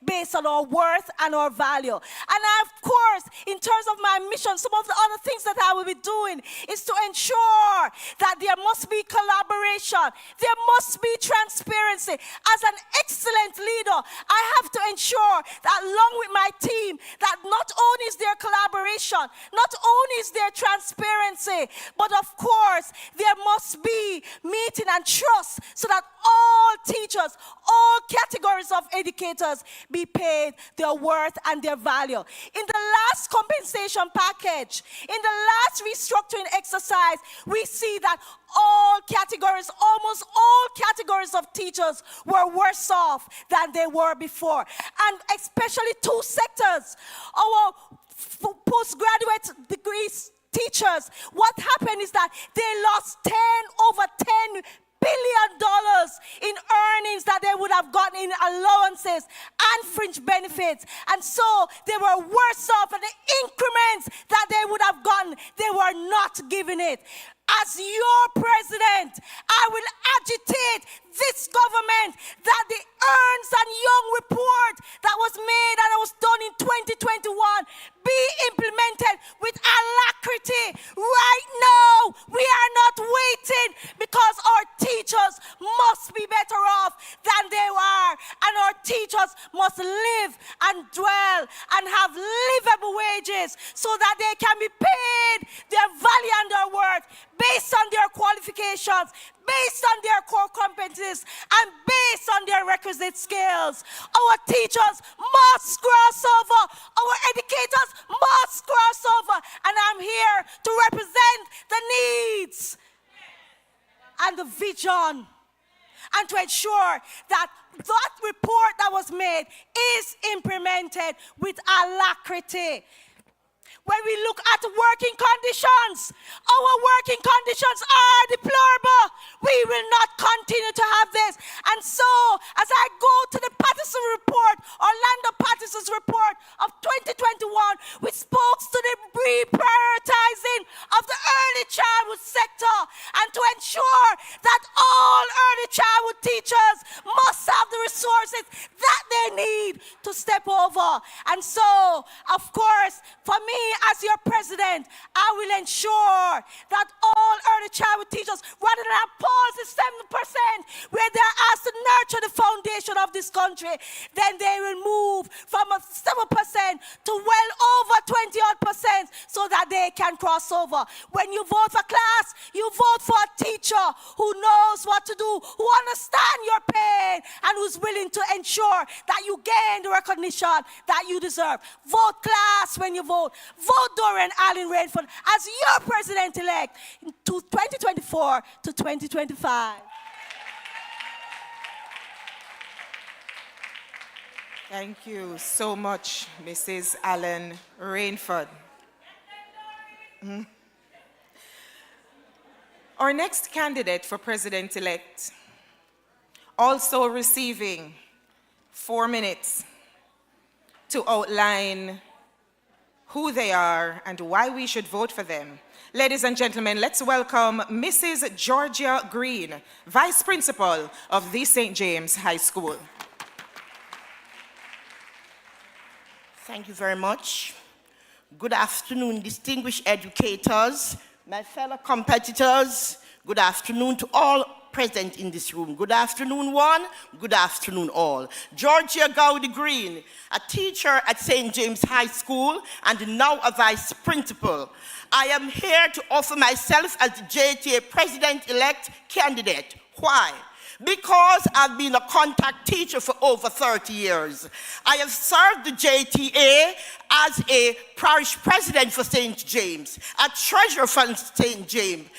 based on our worth and our value. And of course, in terms of my mission, some of the other things that I will be doing is to ensure that there must be collaboration, there must be transparency. As an excellent leader, I have to ensure that along with my team, that not only is there collaboration, not only is there transparency, but of course, there must be meeting and trust so that all teachers, all categories of educators be paid their worth and their value. In the last compensation package, in the last restructuring exercise, we see that all categories, almost all categories of teachers were worse off than they were before. And especially two sectors, our postgraduate degrees teachers, what happened is that they lost over $10 billion in earnings that they would have gotten in allowances and fringe benefits. And so they were worse off, and the increments that they would have gotten, they were not given it. As your president, I will agitate this government that the Earns and Young report that was made and was done in 2021 be implemented with alacrity. Right now, we are not waiting because our teachers must be better off than they are. And our teachers must live and dwell and have livable wages so that they can be paid their value and their worth based on their qualifications, based on their core competencies, and based on their requisite skills. Our teachers must cross over. Our educators must cross over. And I'm here to represent the needs and the vision and to ensure that that report that was made is implemented with alacrity. When we look at working conditions, our working conditions are deplorable. We will not continue to have this. And so, as I go to the Patterson report, Orlando Patterson's report of 2021, which spoke to the reprioritizing of the early childhood sector and to ensure that all early childhood teachers must have the resources that they need to step over. And so, of course, for me, as your president, I will ensure that all early childhood teachers, rather than pause the 7%, where they're asked to nurture the foundation of this country, then they will move from a 7% to well over 20% so that they can cross over. When you vote for class, you vote for a teacher who knows what to do, who understands your pain, and who's willing to ensure that you gain the recognition that you deserve. Vote class when you vote. Vote Dorian Allen Rainford as your president-elect in 2024 to 2025. Thank you so much, Mrs. Allen Rainford. Our next candidate for president-elect, also receiving 4 minutes to outline who they are and why we should vote for them. Ladies and gentlemen, let's welcome Mrs. Georgia Green, Vice Principal of the St. James High School. Thank you very much. Good afternoon, distinguished educators, my fellow competitors. Good afternoon to all present in this room. Good afternoon, one. Good afternoon, all. Georgia Gowdy Green, a teacher at St. James High School and now a vice principal. I am here to offer myself as the JTA president-elect candidate. Why? Because I've been a contact teacher for over 30 years. I have served the JTA as a parish president for St. James, a treasurer for St. James,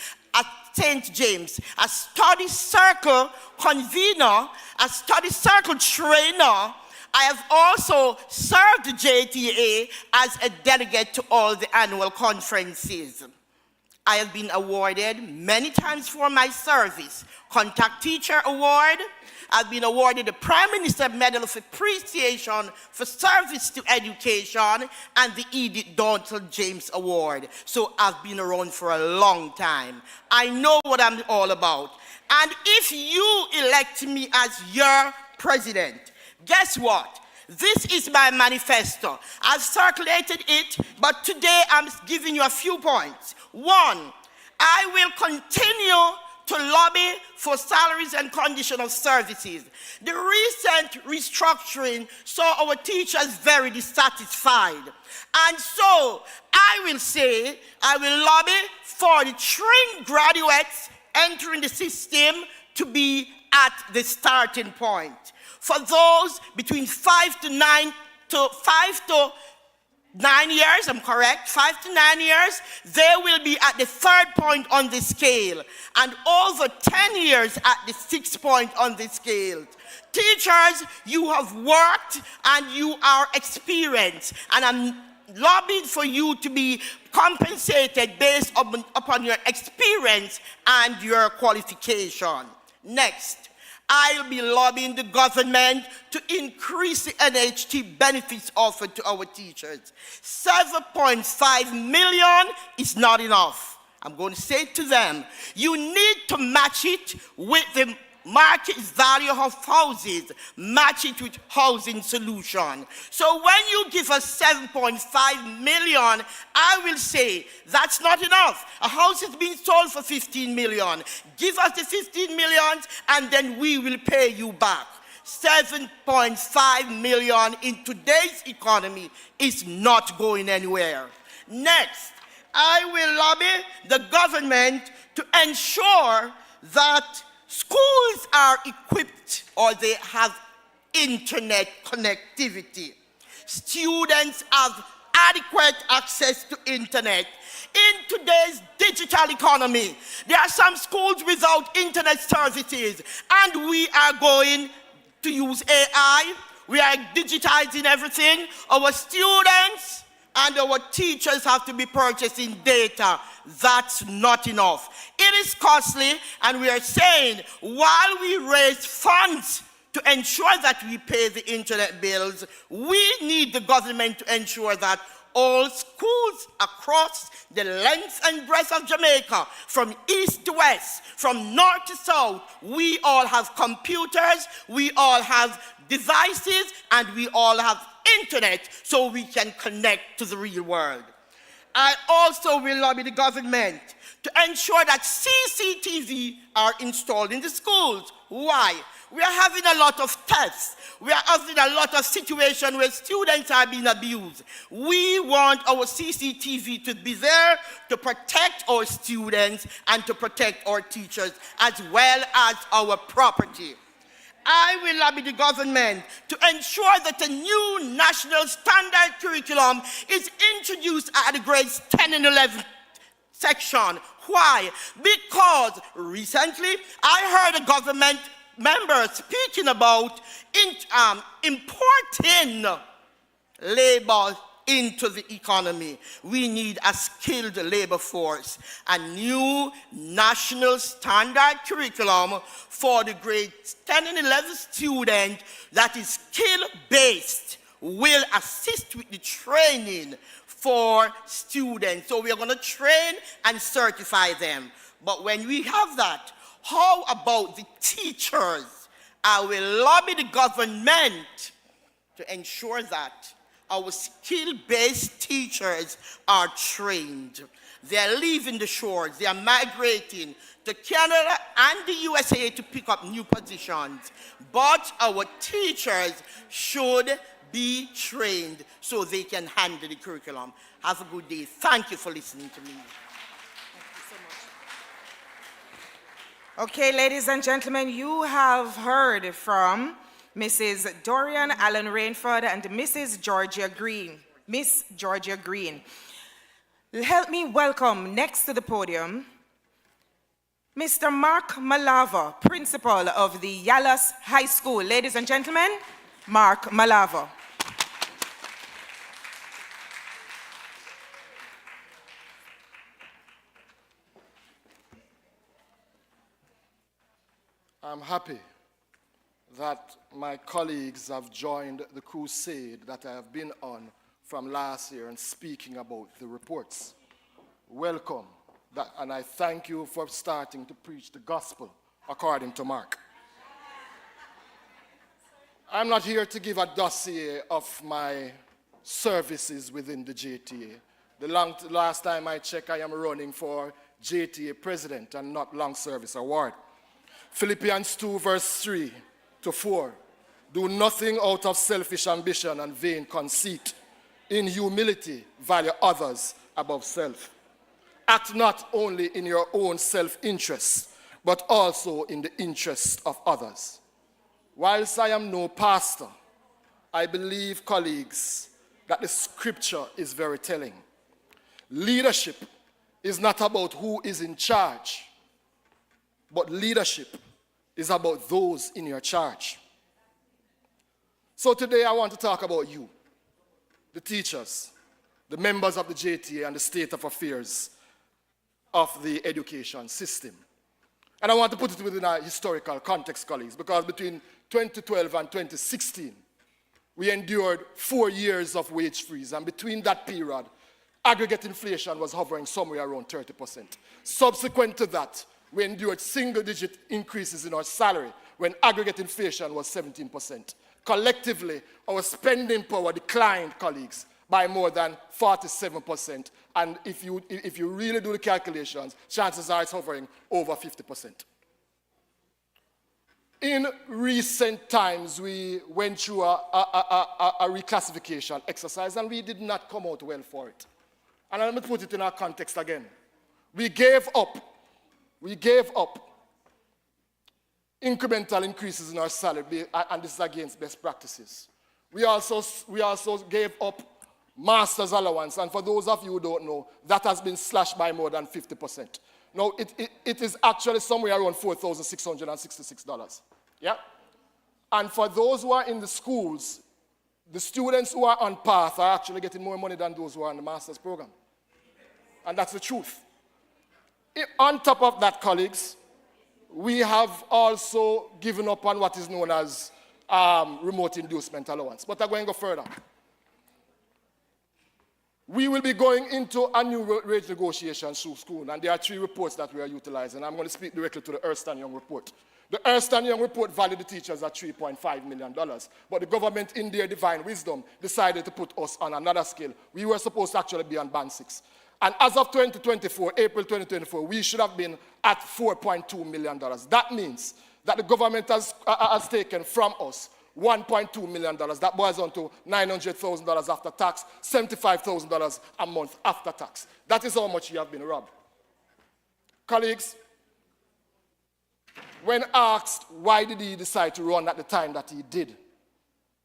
a study circle convener, a study circle trainer. I have also served the JTA as a delegate to all the annual conferences. I have been awarded many times for my service. Contact Teacher Award. I've been awarded the Prime Minister Medal of Appreciation for Service to Education and the Edith Donald James Award. So I've been around for a long time. I know what I'm all about. And if you elect me as your president, guess what? This is my manifesto. I've circulated it, but today I'm giving you a few points. One, I will continue to lobby for salaries and condition of services. The recent restructuring saw our teachers very dissatisfied. And so I will say, I will lobby for the trained graduates entering the system to be at the starting point. For those between 5 to 9 years, I'm correct, 5 to 9 years, they will be at the third point on the scale, and over 10 years at the sixth point on the scale. Teachers, you have worked and you are experienced, and I'm lobbying for you to be compensated based upon your experience and your qualification. Next, I'll be lobbying the government to increase the NHT benefits offered to our teachers. 7.5 million is not enough. I'm going to say to them, you need to match it with the market value of houses, match it with housing solution. So when you give us 7.5 million, I will say that's not enough. A house is being sold for 15 million. Give us the 15 million and then we will pay you back. 7.5 million in today's economy is not going anywhere. Next, I will lobby the government to ensure that schools are equipped or they have internet connectivity. Students have adequate access to internet. In today's digital economy, there are some schools without internet services, and we are going to use AI. We are digitizing everything. Our students and our teachers have to be purchasing data. That's not enough. It is costly, and we are saying while we raise funds to ensure that we pay the internet bills, we need the government to ensure that all schools across the length and breadth of Jamaica, from east to west, from north to south, we all have computers, we all have devices, and we all have internet so we can connect to the real world. I also will lobby the government to ensure that CCTV are installed in the schools. Why? We are having a lot of thefts. We are having a lot of situations where students are being abused. We want our CCTV to be there to protect our students and to protect our teachers as well as our property. I will lobby the government to ensure that a new national standard curriculum is introduced at the grades 10 and 11 section. Why? Because recently I heard a government member speaking about importing labor into the economy. We need a skilled labor force. A new national standard curriculum for the grades 10 and 11 students that is skill-based will assist with the training for students. So we are going to train and certify them. But when we have that, how about the teachers? I will lobby the government to ensure that our skill-based teachers are trained. They are leaving the shores. They are migrating to Canada and the USA to pick up new positions. But our teachers should be trained so they can handle the curriculum. Have a good day. Thank you for listening to me. Okay, ladies and gentlemen, you have heard from Mrs. Dorian Allen Rainford and Mrs. Georgia Green. Miss Georgia Green. Help me welcome next to the podium Mr. Mark Malava, principal of the Yallas High School. Ladies and gentlemen, Mark Malava. I'm happy that my colleagues have joined the crusade that I have been on from last year and speaking about the reports. Welcome, and I thank you for starting to preach the gospel according to Mark. I'm not here to give a dossier of my services within the JTA. Last time I checked, I am running for JTA president and not long service award. Philippians 2 verse 3 to 4. Do nothing out of selfish ambition and vain conceit. In humility, value others above self. Act not only in your own self-interest, but also in the interest of others. Whilst I am no pastor, I believe, colleagues, that the scripture is very telling. Leadership is not about who is in charge, but leadership is about those in your charge. So today I want to talk about you, the teachers, the members of the JTA, and the state of affairs of the education system. And I want to put it within a historical context, colleagues, because between 2012 and 2016, we endured 4 years of wage freeze, and between that period, aggregate inflation was hovering somewhere around 30%. Subsequent to that, we endured single-digit increases in our salary when aggregate inflation was 17%. Collectively, our spending power declined, colleagues, by more than 47%. And if you really do the calculations, chances are it's hovering over 50%. In recent times, we went through a reclassification exercise, and we did not come out well for it. And let me put it in our context again. We gave up incremental increases in our salary, and this is against best practices. We also gave up master's allowance, and for those of you who don't know, that has been slashed by more than 50%. Now, it is actually somewhere around $4,666. Yeah? And for those who are in the schools, the students who are on path are actually getting more money than those who are in the master's program. And that's the truth. On top of that, colleagues, we have also given up on what is known as remote inducement allowance. But I'm going to go further. We will be going into a new wage negotiation soon, and there are 3 reports that we are utilizing. I'm going to speak directly to the Ernst & Young report. The Ernst & Young report valued the teachers at $3.5 million, but the government, in their divine wisdom, decided to put us on another scale. We were supposed to actually be on band 6. And as of 2024, April 2024, we should have been at $4.2 million. That means that the government has taken from us $1.2 million. That boils down to $900,000 after tax, $75,000 a month after tax. That is how much you have been robbed. Colleagues, when asked why did he decide to run at the time that he did,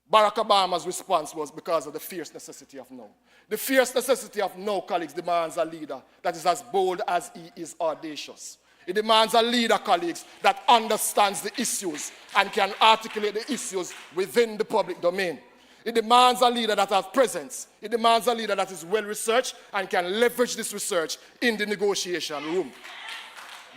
Barack Obama's response was because of the fierce necessity of now. The fierce necessity of now, colleagues, demands a leader that is as bold as he is audacious. It demands a leader, colleagues, that understands the issues and can articulate the issues within the public domain. It demands a leader that has presence. It demands a leader that is well-researched and can leverage this research in the negotiation room.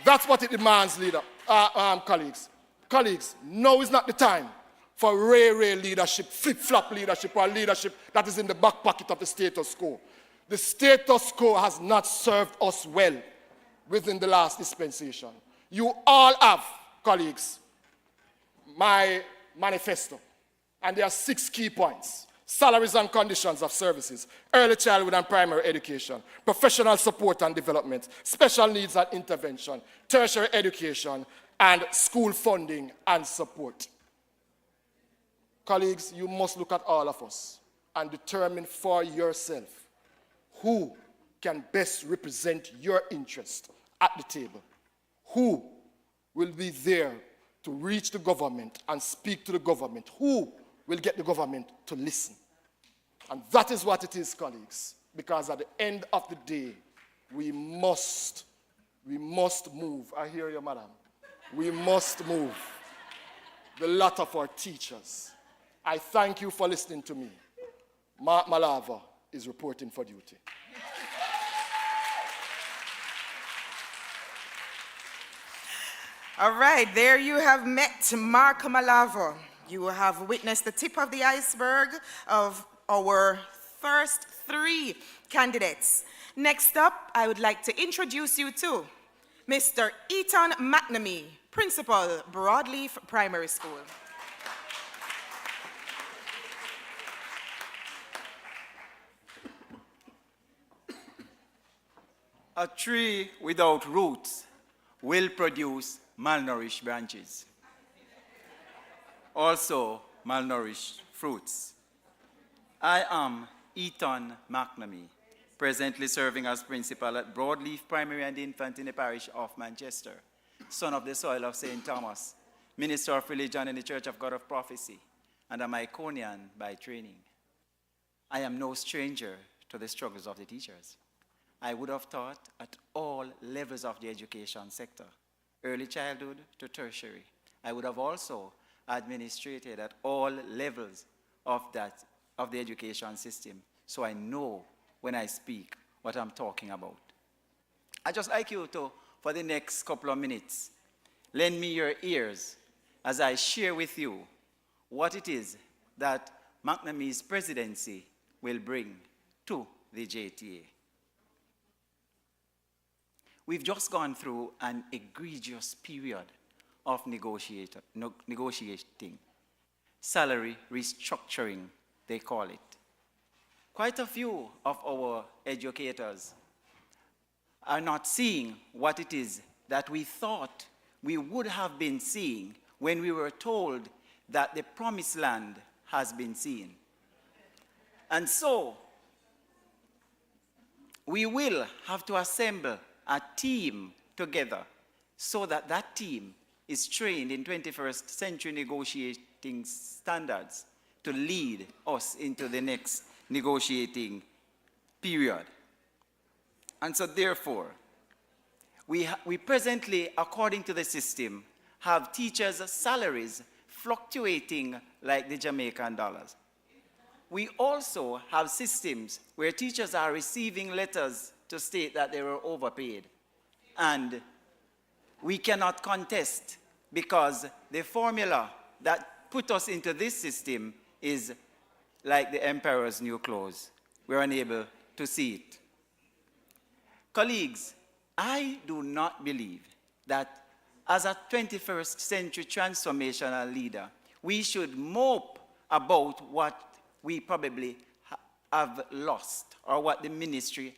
That's what it demands, colleagues. Colleagues, now is not the time for ray leadership, flip-flop leadership, or leadership that is in the back pocket of the status quo. The status quo has not served us well within the last dispensation. You all have, colleagues, my manifesto, and there are 6 key points: salaries and conditions of services, early childhood and primary education, professional support and development, special needs and intervention, tertiary education, and school funding and support. Colleagues, you must look at all of us and determine for yourself who can best represent your interest at the table. Who will be there to reach the government and speak to the government? Who will get the government to listen? And that is what it is, colleagues, because at the end of the day, we must move. I hear you, madam. We must move the lot of our teachers. I thank you for listening to me. Malava is reporting for duty. All right, there you have met Mark Malava. You have witnessed the tip of the iceberg of our first 3 candidates. Next up, I would like to introduce you to Mr. Ethon Mnam, Principal, Broadleaf Primary School. A tree without roots will produce malnourished branches. Also, malnourished fruits. I am Ethon Mnam, presently serving as principal at Broadleaf Primary and Infant in the parish of Manchester, son of the soil of St. Thomas, minister of religion in the Church of God of Prophecy, and am Iconian by training. I am no stranger to the struggles of the teachers. I would have taught at all levels of the education sector, early childhood to tertiary. I would have also administrated at all levels of the education system, so I know when I speak what I'm talking about. I'd just like you to, for the next couple of minutes, lend me your ears as I share with you what it is that McNamee's presidency will bring to the JTA. We've just gone through an egregious period of negotiating, salary restructuring, they call it. Quite a few of our educators are not seeing what it is that we thought we would have been seeing when we were told that the promised land has been seen. And so, we will have to assemble a team together so that that team is trained in 21st century negotiating standards to lead us into the next negotiating period. And so therefore, we presently, according to the system, have teachers' salaries fluctuating like the Jamaican dollars. We also have systems where teachers are receiving letters to state that they were overpaid. And we cannot contest because the formula that put us into this system is like the emperor's new clothes. We're unable to see it. Colleagues, I do not believe that as a 21st century transformational leader, we should mope about what we probably have lost or what the ministry,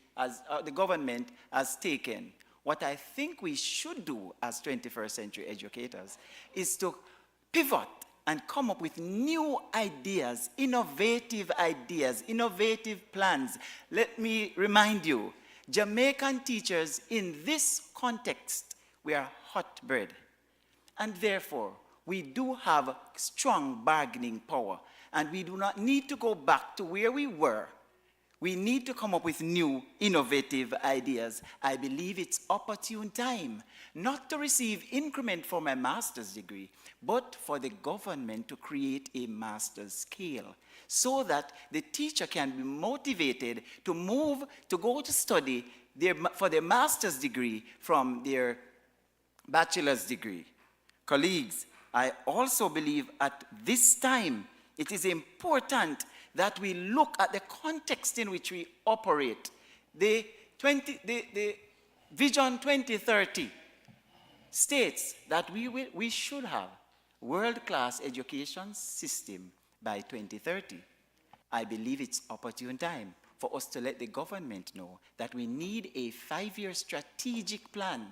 the government has taken. What I think we should do as 21st century educators is to pivot and come up with new ideas, innovative plans. Let me remind you, Jamaican teachers in this context, we are hot bread. And therefore, we do have strong bargaining power. And we do not need to go back to where we were. We need to come up with new, innovative ideas. I believe it's opportune time, not to receive increment for my master's degree, but for the government to create a master's scale so that the teacher can be motivated to move, to go to study for their master's degree from their bachelor's degree. Colleagues, I also believe at this time, it is important that we look at the context in which we operate. The Vision 2030 states that we should have world-class education system by 2030. I believe it's opportune time for us to let the government know that we need a 5-year strategic plan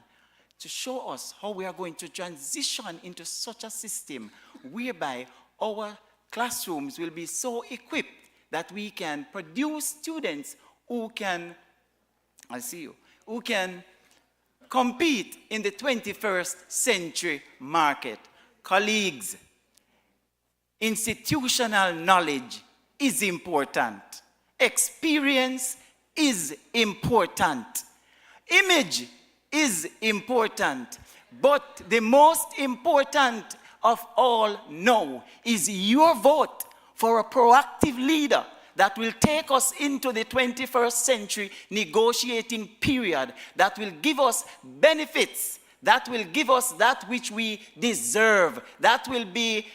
to show us how we are going to transition into such a system whereby our classrooms will be so equipped that we can produce students who can, who can compete in the 21st century market. Colleagues, institutional knowledge is important. Experience is important. Image is important. But the most important of all now is your vote for a proactive leader that will take us into the 21st century negotiating period, that will give us benefits, that will give us that which we deserve, that will be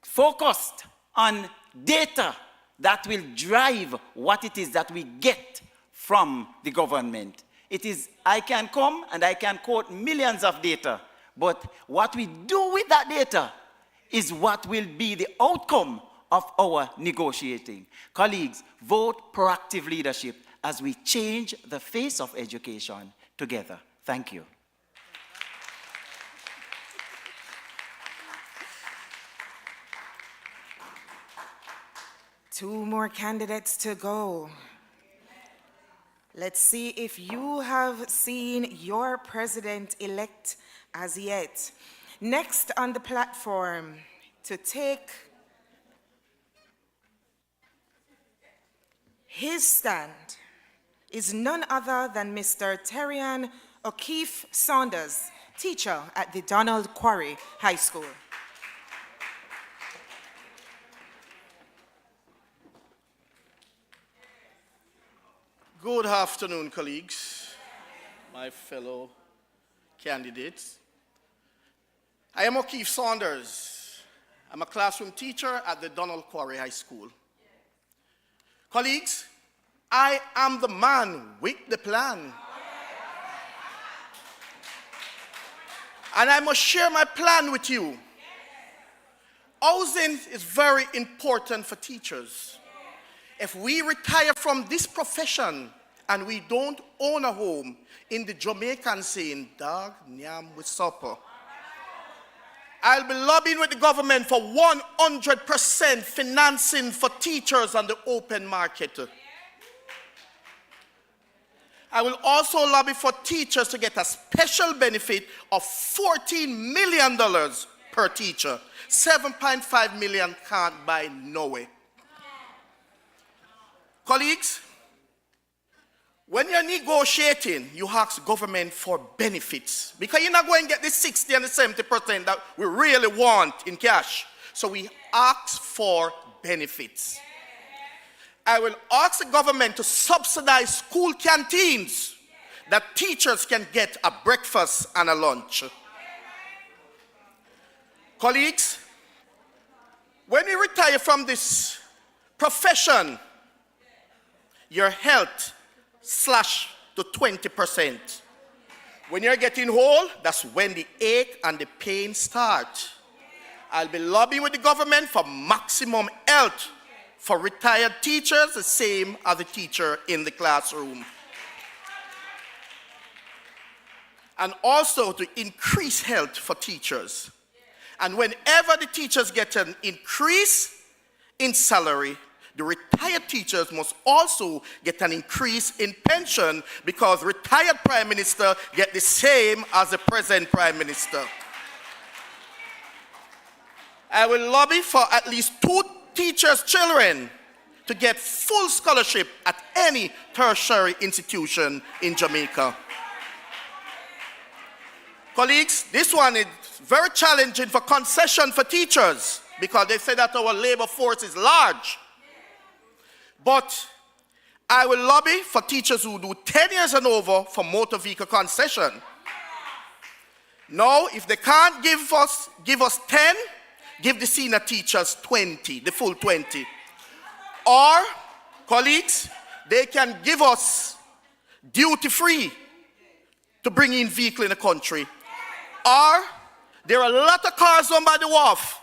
focused on data that will drive what it is that we get from the government. It is, I can come and I can quote millions of data, but what we do with that data is what will be the outcome of our negotiating. Colleagues, vote proactive leadership. as we change the face of education together. Thank you. Two more candidates to go. Let's see if you have seen your president-elect as yet. Next on the platform to take his stand is none other than Mr. Teran O'Keef Saunders, teacher at the Donald Quarry High School. Good afternoon, colleagues, my fellow candidates. I am O'Keef Saunders. I'm a classroom teacher at the Donald Quarry High School. Colleagues, I am the man with the plan. And I must share my plan with you. Housing is very important for teachers. If we retire from this profession and we don't own a home, in the Jamaican saying, dog, nyam with supper, I'll be lobbying with the government for 100% financing for teachers on the open market. I will also lobby for teachers to get a special benefit of $14 million per teacher. 7.5 million can't buy no way. Colleagues, when you're negotiating, you ask government for benefits because you're not going to get the 60 and the 70% that we really want in cash. So we ask for benefits. I will ask the government to subsidize school canteens that teachers can get a breakfast and a lunch. Colleagues, when you retire from this profession, your health slash to 20%. When you're getting old, that's when the ache and the pain start. I'll be lobbying with the government for maximum health for retired teachers, the same as the teacher in the classroom. And also to increase health for teachers. And whenever the teachers get an increase in salary, the retired teachers must also get an increase in pension because retired prime minister get the same as the present prime minister. I will lobby for at least 2 teachers' children to get full scholarship at any tertiary institution in Jamaica. Colleagues, this one is very challenging for concession for teachers because they say that our labor force is large. But I will lobby for teachers who do 10 years and over for motor vehicle concession. Now, if they can't give us 10, give the senior teachers 20, the full 20. Or, colleagues, they can give us duty-free to bring in vehicle in the country. Or, there are a lot of cars on by the wharf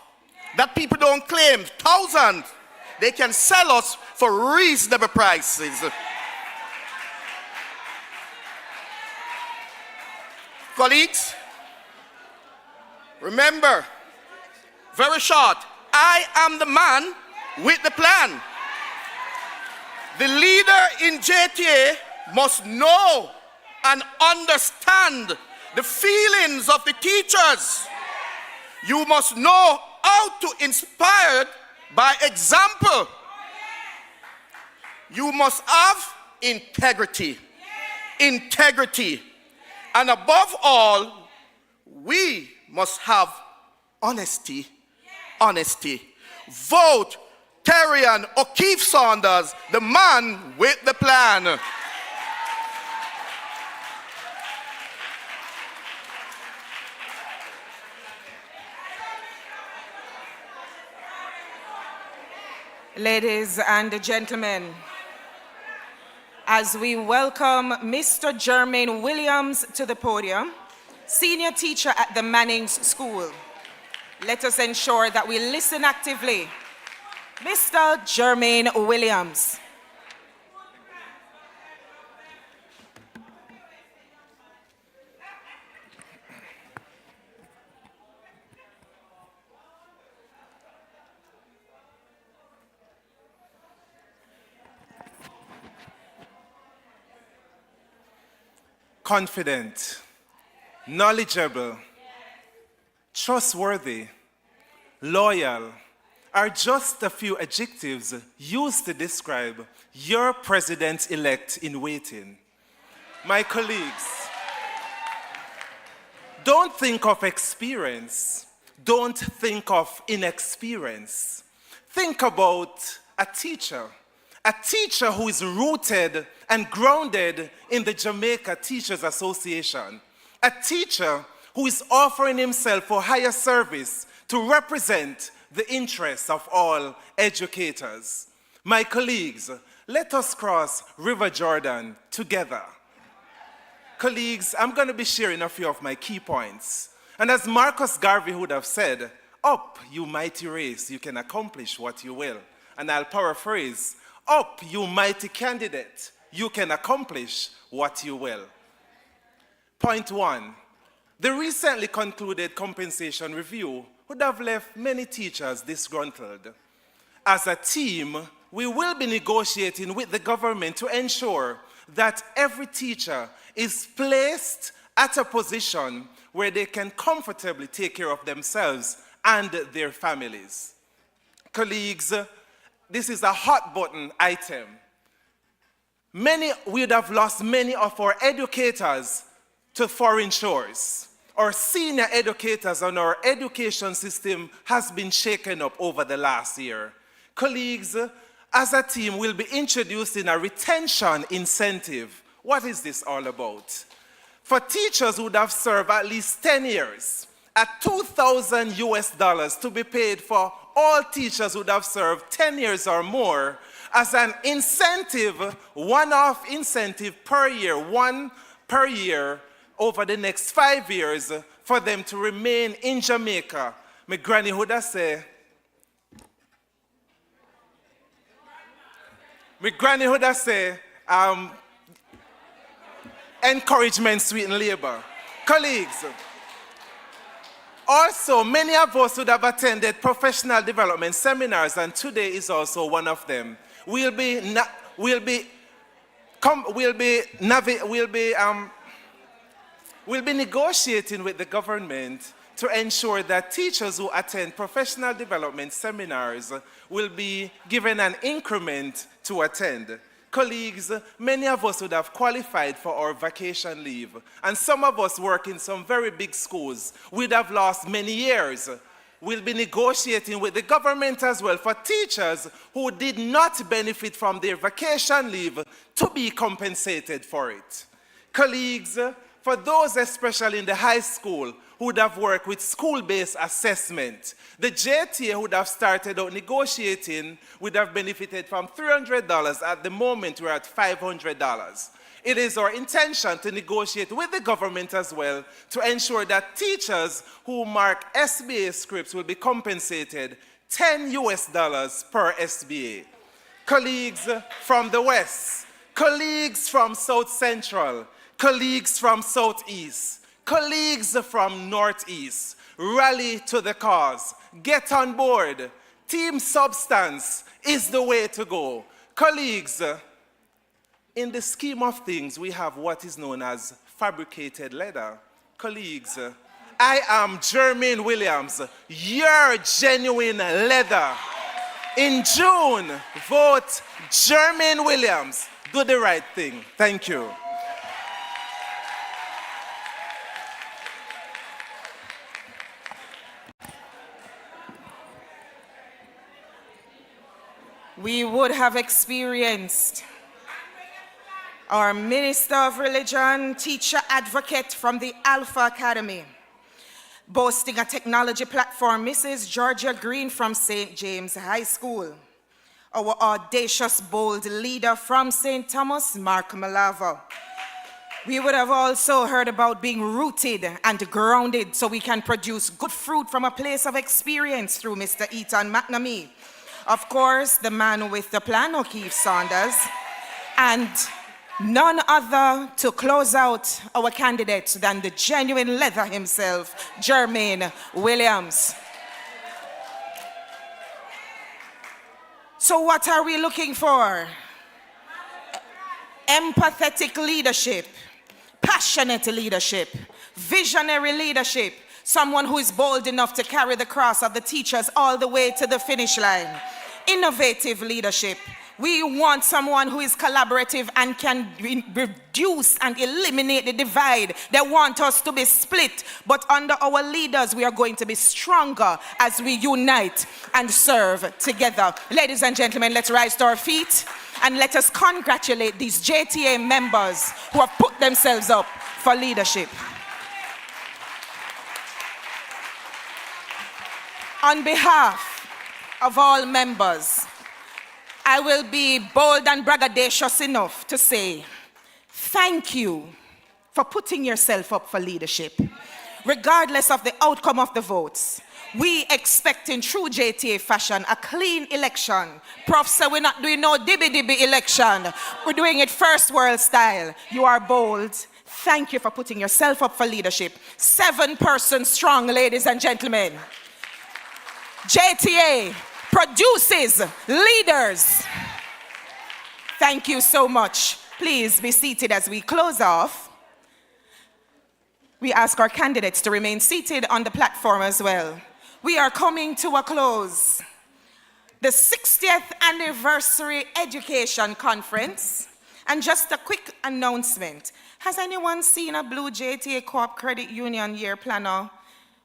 that people don't claim, thousands. They can sell us for reasonable prices. Colleagues, remember, very short, I am the man with the plan. The leader in JTA must know and understand the feelings of the teachers. You must know how to inspire by example. You must have integrity. Integrity. And above all, we must have honesty. Honesty. Vote Teran O'Keef Saunders, the man with the plan. Ladies and gentlemen, as we welcome Mr. Germaine Williams to the podium, senior teacher at the Manning's School, let us ensure that we listen actively. Mr. Germaine Williams. confident, knowledgeable, trustworthy, loyal are just a few adjectives used to describe your president-elect in waiting. My colleagues, don't think of experience. Don't think of inexperience. Think about a teacher who is rooted and grounded in the Jamaica Teachers Association, a teacher who is offering himself for higher service to represent the interests of all educators. My colleagues, let us cross River Jordan together. Colleagues, I'm going to be sharing a few of my key points. And as Marcus Garvey would have said, up, you mighty race, you can accomplish what you will. And I'll paraphrase, up, you mighty candidate, you can accomplish what you will. Point one, the recently concluded compensation review would have left many teachers disgruntled. As a team, we will be negotiating with the government to ensure that every teacher is placed at a position where they can comfortably take care of themselves and their families. Colleagues, this is a hot button item. We would have lost many of our educators to foreign shores. Our senior educators and our education system has been shaken up over the last year. Colleagues, as a team, we'll be introducing a retention incentive. What is this all about? For teachers who would have served at least 10 years, at $2,000 US to be paid for all teachers who would have served 10 years or more as an incentive, one-off incentive per year, one per year over the next 5 years for them to remain in Jamaica. My granny would have said, encouragement sweeten labor. Colleagues, also many of us would have attended professional development seminars, and today is also one of them. We'll be negotiating with the government to ensure that teachers who attend professional development seminars will be given an increment to attend. Colleagues, many of us would have qualified for our vacation leave, and some of us work in some very big schools would have lost many years. We'll be negotiating with the government as well for teachers who did not benefit from their vacation leave to be compensated for it. Colleagues, for those especially in the high school who would have worked with school-based assessment, the JTA would have started out negotiating would have benefited from $300. At the moment, we're at $500. It is our intention to negotiate with the government as well to ensure that teachers who mark SBA scripts will be compensated $10 US per SBA. Colleagues from the West, colleagues from South Central, colleagues from Southeast, colleagues from Northeast, rally to the cause. Get on board. Team substance is the way to go. Colleagues, in the scheme of things, we have what is known as fabricated leather. Colleagues, I am Germaine Williams, your genuine leather. In June, vote Germaine Williams. Do the right thing. Thank you. We would have experienced our Minister of Religion, teacher advocate from the Alpha Academy, boasting a technology platform, Mrs. Georgia Green from St. James High School, our audacious, bold leader from St. Thomas, Mark Malava. We would have also heard about being rooted and grounded so we can produce good fruit from a place of experience through Mr. Ethon Mnam. Of course, the man with the plan, O'Keef Saunders, and none other to close out our candidates than the genuine leather himself, Germaine Williams. So what are we looking for? Empathetic leadership, passion. passionate leadership, visionary leadership, someone who is bold enough to carry the cross of the teachers all the way to the finish line, innovative leadership. We want someone who is collaborative and can reduce and eliminate the divide. They want us to be split, but under our leaders, we are going to be stronger as we unite and serve together. Ladies and gentlemen, let's rise to our feet and let us congratulate these JTA members who have put themselves up for leadership. On behalf of all members, I will be bold and braggadocious enough to say, thank you for putting yourself up for leadership. Regardless of the outcome of the votes, we expect in true JTA fashion a clean election. Prof said we're not doing no dibby-dibby election. We're doing it first world style. You are bold. Thank you for putting yourself up for leadership. 7 persons strong, ladies and gentlemen. JTA produces leaders. Thank you so much. Please be seated as we close off. We ask our candidates to remain seated on the platform as well. We are coming to a close. The 60th Anniversary Education Conference. And just a quick announcement. Has anyone seen a blue JTA Co-op Credit Union year planner?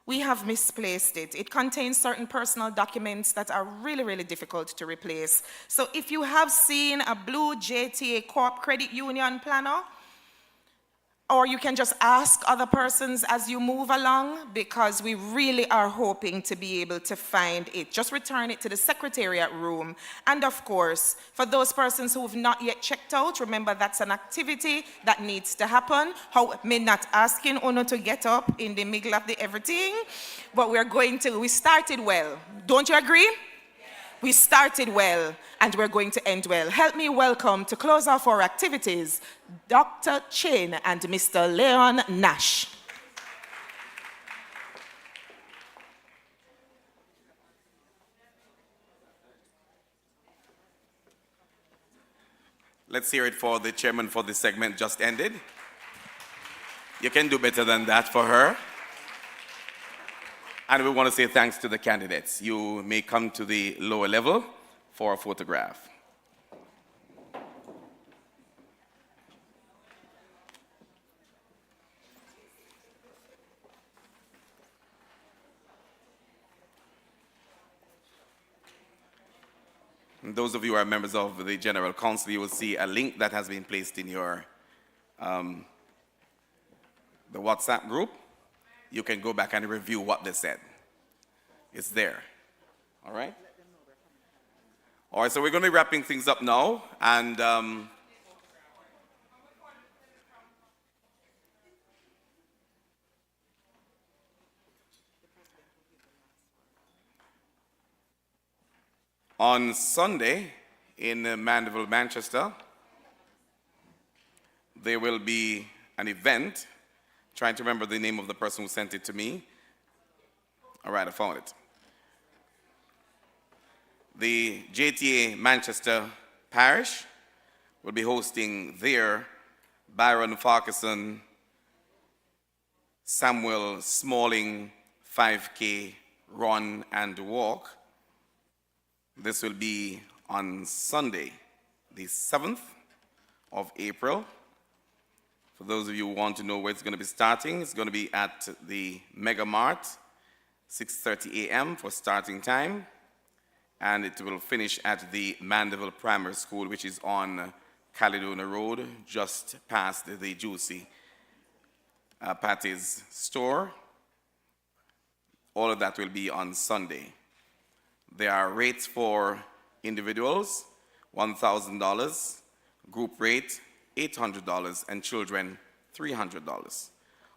We have misplaced it. It contains certain personal documents that are really, really difficult to replace. So if you have seen a blue JTA Co-op Credit Union planner, or you can just ask other persons as you move along, because we really are hoping to be able to find it. Just return it to the Secretariat room. And of course, for those persons who have not yet checked out, remember that's an activity that needs to happen. Me not asking Uno to get up in the middle of the everything, but we started well. Don't you agree? We started well, and we're going to end well. Help me welcome, to close off our activities, Dr. Chin and Mr. Leon Nash. Let's hear it for the chairman for this segment just ended. You can do better than that for her. And we want to say thanks to the candidates. You may come to the lower level for a photograph. And those of you who are members of the General Council, you will see a link that has been placed in your the WhatsApp group. You can go back and review what they said. It's there. All right? All right, so we're going to be wrapping things up now. And on Sunday in Mandeville, Manchester, there will be an event. Trying to remember the name of the person who sent it to me. All right, I found it. The JTA Manchester Parish will be hosting their Byron Farquharson Samuel Smalling 5K run and walk. This will be on Sunday, the 7th of April. For those of you who want to know where it's going to be starting, it's going to be at the Mega Mart, 6:30 a.m. for starting time. And it will finish at the Mandeville Primary School, which is on Caledonia Road, just past the Juicy Patty's store. All of that will be on Sunday. There are rates for individuals, $1,000, group rate, $800, and children, $300.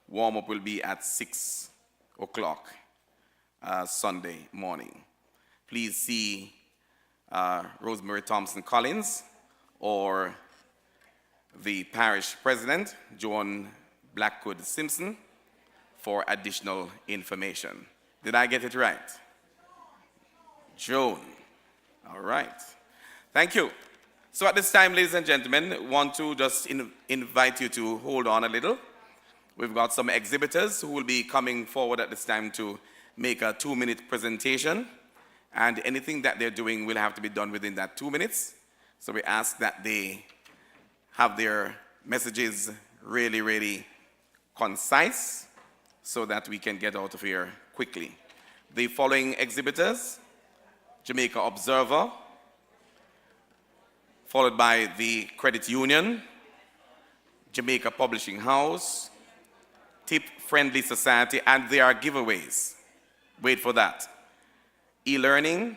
Warm-up will be at 6 o'clock Sunday morning. Please see Rosemary Thompson Collins or the parish president, Joan Blackwood Simpson, for additional information. Did I get it right? Joan. All right. Thank you. So at this time, ladies and gentlemen, I want to just invite you to hold on a little We've got some exhibitors who will be coming forward at this time to make a 2-minute presentation. And anything that they're doing will have to be done within that 2 minutes. So we ask that they have their messages really, really concise so that we can get out of here quickly. The following exhibitors: Jamaica Observer, followed by the Credit Union, Jamaica Publishing House, Tip Friendly Society, and there are giveaways. Wait for that. E-Learning,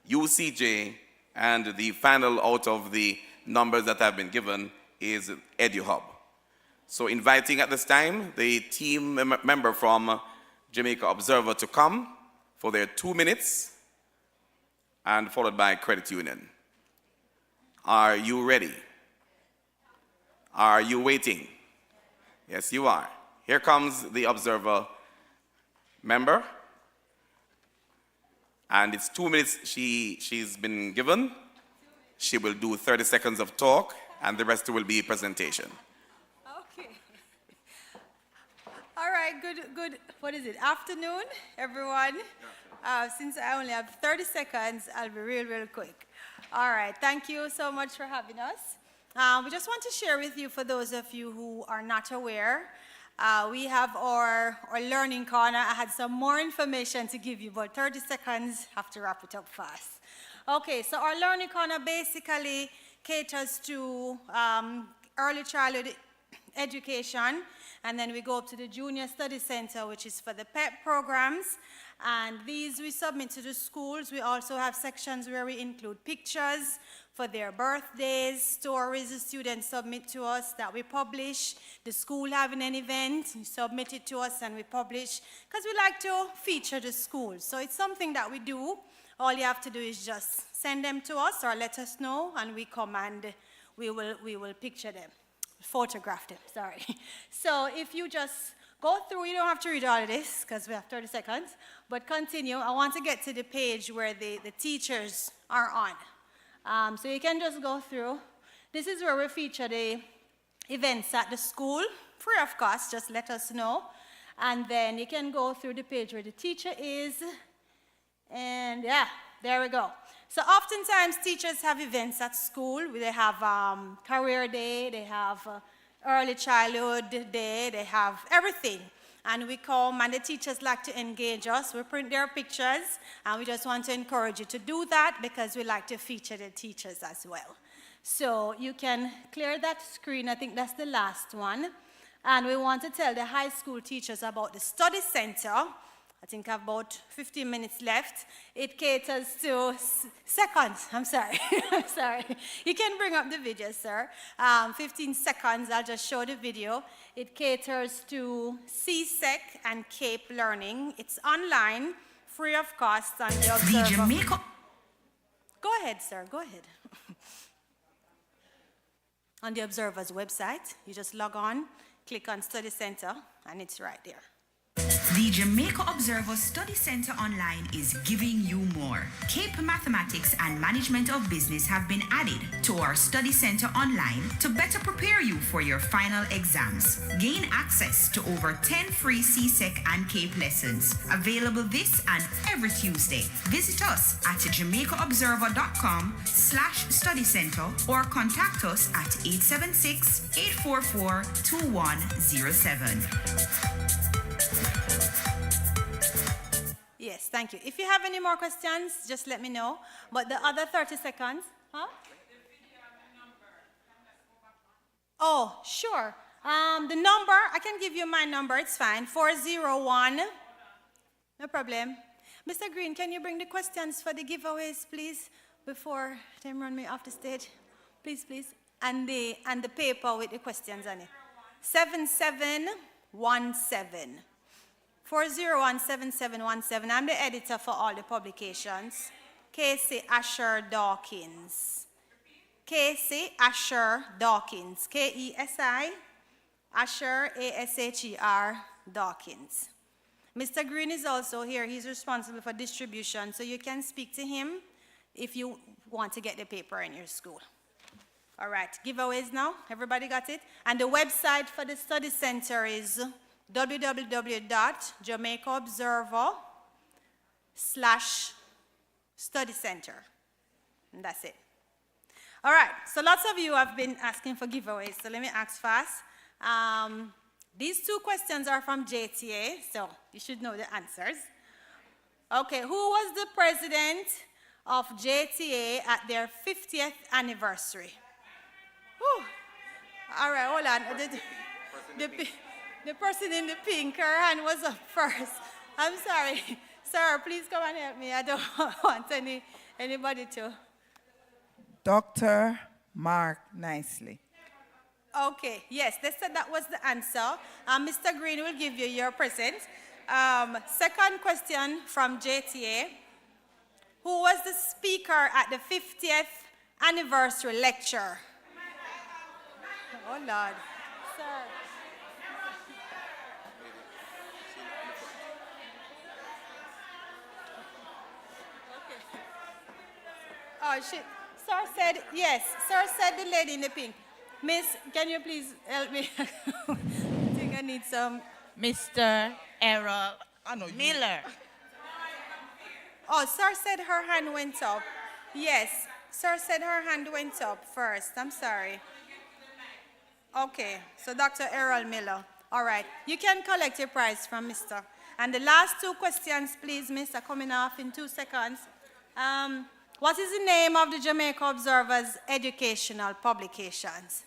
UCJ, and the final out of the numbers that have been given is EduHub. So inviting at this time the team member from Jamaica Observer to come for their 2 minutes, and followed by Credit Union. Are you ready? Are you waiting? Yes, you are. Here comes the Observer member. And it's 2 minutes she's been given. She will do 30 seconds of talk, and the rest will be presentation. Okay. All right, good, what is it, afternoon, everyone? Since I only have 30 seconds, I'll be real quick. All right, thank you so much for having us. We just want to share with you, for those of you who are not aware, we have our learning corner. I had some more information to give you, but 30 seconds, have to wrap it up fast. Okay, so our learning corner basically caters to early childhood education, and then we go up to the Junior Study Center, which is for the PEP programs, and these we submit to the schools. We also have sections where we include pictures for their birthdays, stories the students submit to us that we publish. The school having an event, you submit it to us and we publish, because we like to feature the school. So it's something that we do. All you have to do is just send them to us or let us know, and we come and we will picture them, photograph them, sorry. So if you just go through, you don't have to read all of this because we have 30 seconds, but continue. I want to get to the page where the teachers are on. So you can just go through. This is where we feature the events at the school, free of cost, just let us know. And then you can go through the page where the teacher is, and yeah, there we go. So oftentimes teachers have events at school. They have career day, they have early childhood day, they have everything. And we come, and the teachers like to engage us. We print their pictures, and we just want to encourage you to do that because we like to feature the teachers as well. So you can clear that screen. I think that's the last one. And we want to tell the high school teachers about the study center. I think I have about 15 minutes left. It caters to seconds. I'm sorry. I'm sorry. You can bring up the video, sir. 15 seconds. I'll just show the video. It caters to CSEC and CAPE learning. It's online, free of cost, on the Observer. Go ahead, sir. Go ahead. On the Observer's website, you just log on, click on Study Center, and it's right there. The Jamaica Observer Study Center Online is giving you more. CAPE Mathematics and Management of Business have been added to our Study Center Online to better prepare you for your final exams. Gain access to over 10 free CSEC and CAPE lessons, available this and every Tuesday. Visit us at jamaicaobserver.com/studycenter or contact us at 876-844-2107. Yes, thank you. If you have any more questions, just let me know. But the other 30 seconds, huh? Oh, sure. The number, I can give you my number, it's fine. 401. No problem. Mr. Green, can you bring the questions for the giveaways, please, before they run me off the stage? Please, please. And the paper with the questions on it. 7717. 401-7717. I'm the editor for all the publications. Casey Asher Dawkins. Casey Asher Dawkins. K-E-S-I, Asher, A-S-H-E-R, Dawkins. Mr. Green is also here. He's responsible for distribution, so you can speak to him if you want to get the paper in your school. All right, giveaways now. Everybody got it? And the website for the study center is www.jamaicaobserver/study center. And that's it. All right, so lots of you have been asking for giveaways, so let me ask fast. These two questions are from JTA, so you should know the answers. Okay, who was the president of JTA at their 50th anniversary? Whew. All right, hold on. The person in the pink, her hand was up first. I'm sorry. Sir, please come and help me. I don't want anybody to. Dr. Mark Nicely. Okay, yes, they said that was the answer. Mr. Green will give you your present. Second question from JTA. Who was the speaker at the 50th anniversary lecture? Oh, Lord. Sir. Okay. Oh, shit. Sir said, yes. Sir said the lady in the pink. Miss, can you please help me? I think I need some. Mr. Errol Miller. Oh, sir said her hand went up. Yes, sir said her hand went up first. I'm sorry. Okay, so Dr. Errol Miller. All right, you can collect your prize from Mr. And the last two questions, please, miss, are coming off in 2 seconds. What is the name of the Jamaica Observer's educational publications?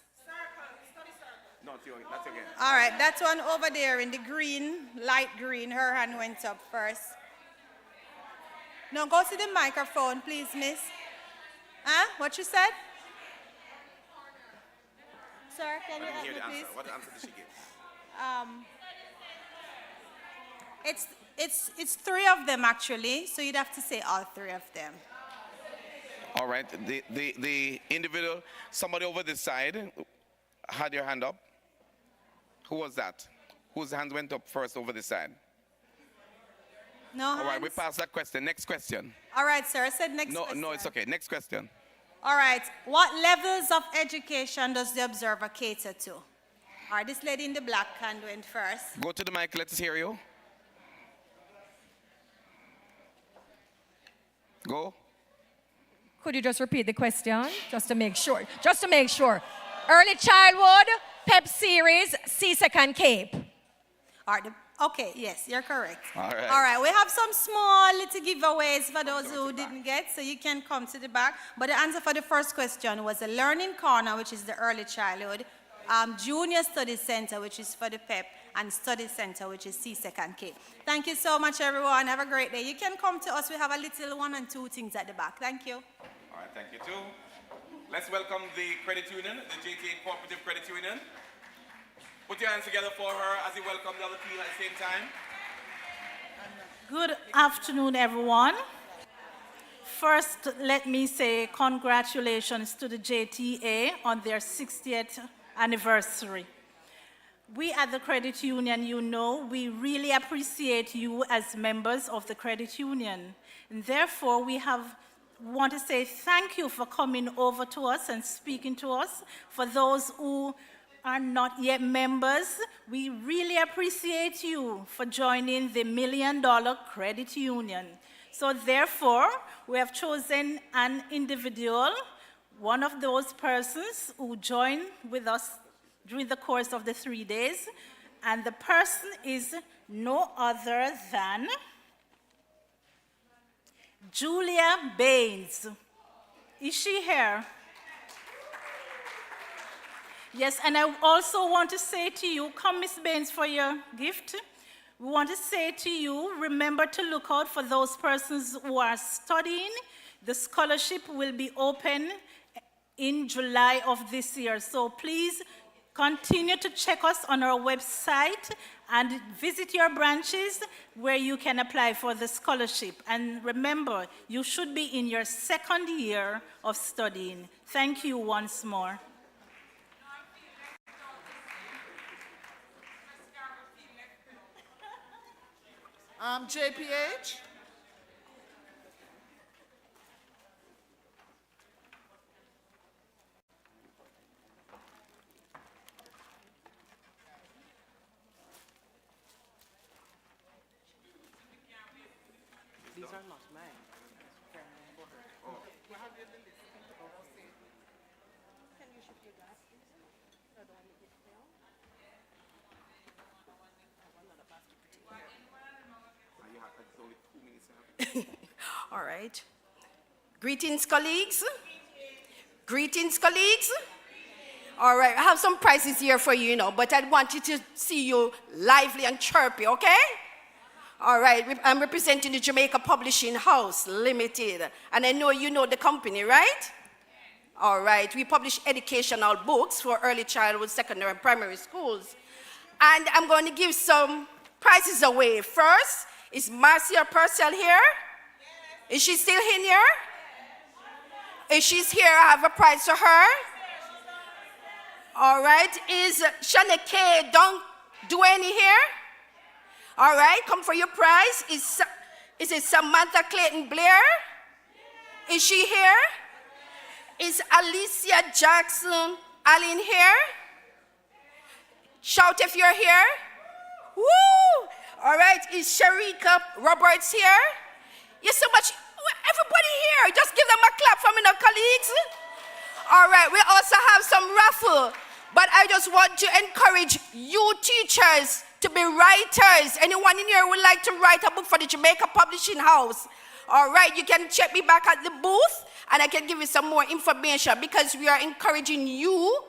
No, that's again. All right, that one over there in the green, light green, her hand went up first. No, go to the microphone, please, miss. Huh? What you said? Sir, can you help me, please? What answer did she give? It's 3 of them, actually, so you'd have to say all 3 of them. All right, the individual, somebody over this side had your hand up. Who was that? Whose hand went up first over this side? No All hands? right, we passed that question. Next question. All right, sir, I said next question. No, it's okay. Next question. All right, what levels of education does the Observer cater to? All right, this lady in the black hand went first. Go to the mic, let's hear you. Go. Could you just repeat the question, just to make sure? Just to make sure. Early childhood, PEP series, C-Second Cape. All right, okay, yes, you're correct. All right. All right, we have some small little giveaways for those who didn't get, so you can come to the back. But the answer for the first question was the Learning Corner, which is the early childhood, Junior Study Center, which is for the PEP, and Study Center, which is C-Second Cape. Thank you so much, everyone. Have a great day. You can come to us. We have a little 1 and 2 things at the back. Thank you. All right, thank you too. Let's welcome the credit union, the JTA Cooperative Credit Union. Put your hands together for her as you welcome the other team at the same time. Good afternoon, everyone. First, let me say congratulations to the JTA on their 60th anniversary. We at the credit union, you know, we really appreciate you as members of the credit union. And therefore, we want to say thank you for coming over to us and speaking to us. For those who are not yet members, we really appreciate you for joining the $1 Million Credit Union. So therefore, we have chosen an individual, one of those persons who joined with us during the course of the 3 days, and the person is no other than Julia Baines. Is she here? Yes, and I also want to say to you, come Miss Baines for your gift. We want to say to you, remember to look out for those persons who are studying. The scholarship will be open in July of this year. So please continue to check us on our website and visit your branches where you can apply for the scholarship. And remember, you should be in your 2nd year of studying. Thank you once more. JPH. All right. Greetings, colleagues. Greetings, colleagues. All right, I have some prizes here for you, but I want you to see you lively and chirpy, okay? All right, I'm representing the Jamaica Publishing House Limited, and I know you know the company, right? All right, we publish educational books for early childhood, secondary, and primary schools. And I'm going to give some prizes away. First, is Marcia Purcell here? Is she still in here? If she's here, I have a prize for her. All right, is Shana K. Duane here? All right, come for your prize. Is it Samantha Clayton Blair? Is she here? Is Alicia Jackson Allen here? Shout if you're here. Woo! All right, is Sharika Roberts here? You're so much, everybody here. Just give them a clap for me now, colleagues. All right, we also have some raffle, but I just want to encourage you teachers to be writers. Anyone in here would like to write a book for the Jamaica Publishing House? All right, you can check me back at the booth, and I can give you some more information because we are encouraging you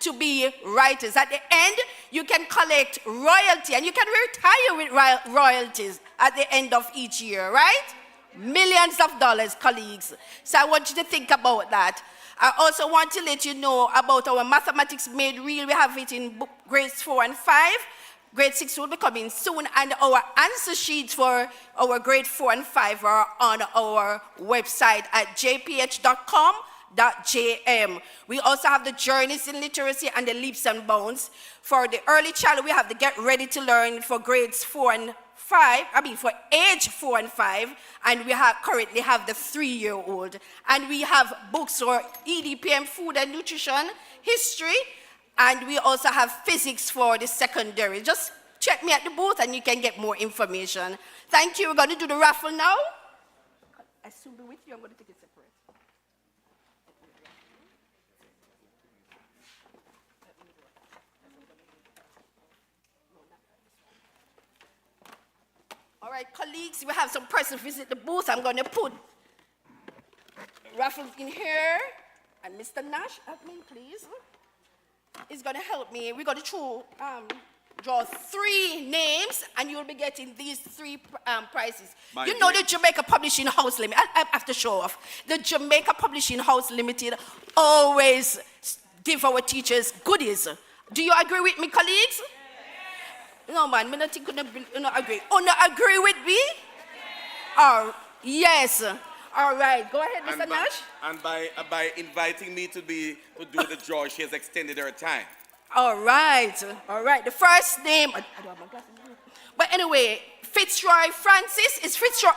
to be writers. At the end, you can collect royalty, and you can retire with royalties at the end of each year, right? Millions of dollars, colleagues. So I want you to think about that. I also want to let you know about our Mathematics Made Real. We have it in grades 4 and 5. Grade 6 will be coming soon, and our answer sheets for our grade 4 and 5 are on our website at jph.com.jm. We also have the Journeys in Literacy and the Leaps and Bounds. For the early child, we have the Get Ready to Learn for grades 4 and 5, for age 4 and 5, and we currently have the 3-year-old. And we have books for EDPM, food and nutrition, history, and we also have physics for the secondary. Just check me at the booth and you can get more information. Thank you. We're going to do the raffle now. I'll soon be with you. I'm going to take it separate. All right, colleagues, we have some persons visit the booth. I'm going to put raffles in here. And Mr. Nash, help me, please. Is going to help me. We're going to draw 3 names, and you'll be getting these 3 prizes. You know the Jamaica Publishing House Limited. I have to show off. The Jamaica Publishing House Limited always give our teachers goodies. Do you agree with me, colleagues? No, man, I don't think you don't agree. Oh, no, agree with me? Oh, yes. All right, go ahead, Mr. Nash. And by inviting me to do the draw, she has extended her time. All right. The first name, I don't have my glasses. But anyway, Fitzroy Francis is Fitzroy.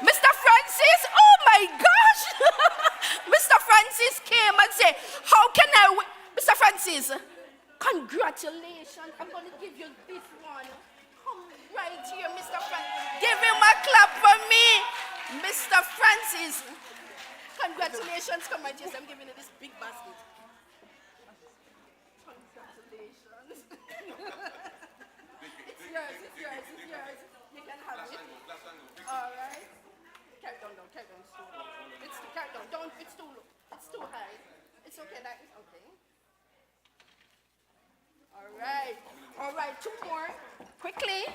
Mr. Francis, oh my gosh. Mr. Francis came and said, how can I win? Mr. Francis, congratulations. I'm going to give you this one. Come right here, Mr. Francis. Give him a clap for me. Mr. Francis, congratulations. Come right here. I'm giving you this big basket. Congratulations. It's yours. You can have it. All right. Carry on. Carry on. Don't. It's too high. It's okay. That is okay. All right. 2 more. Quickly.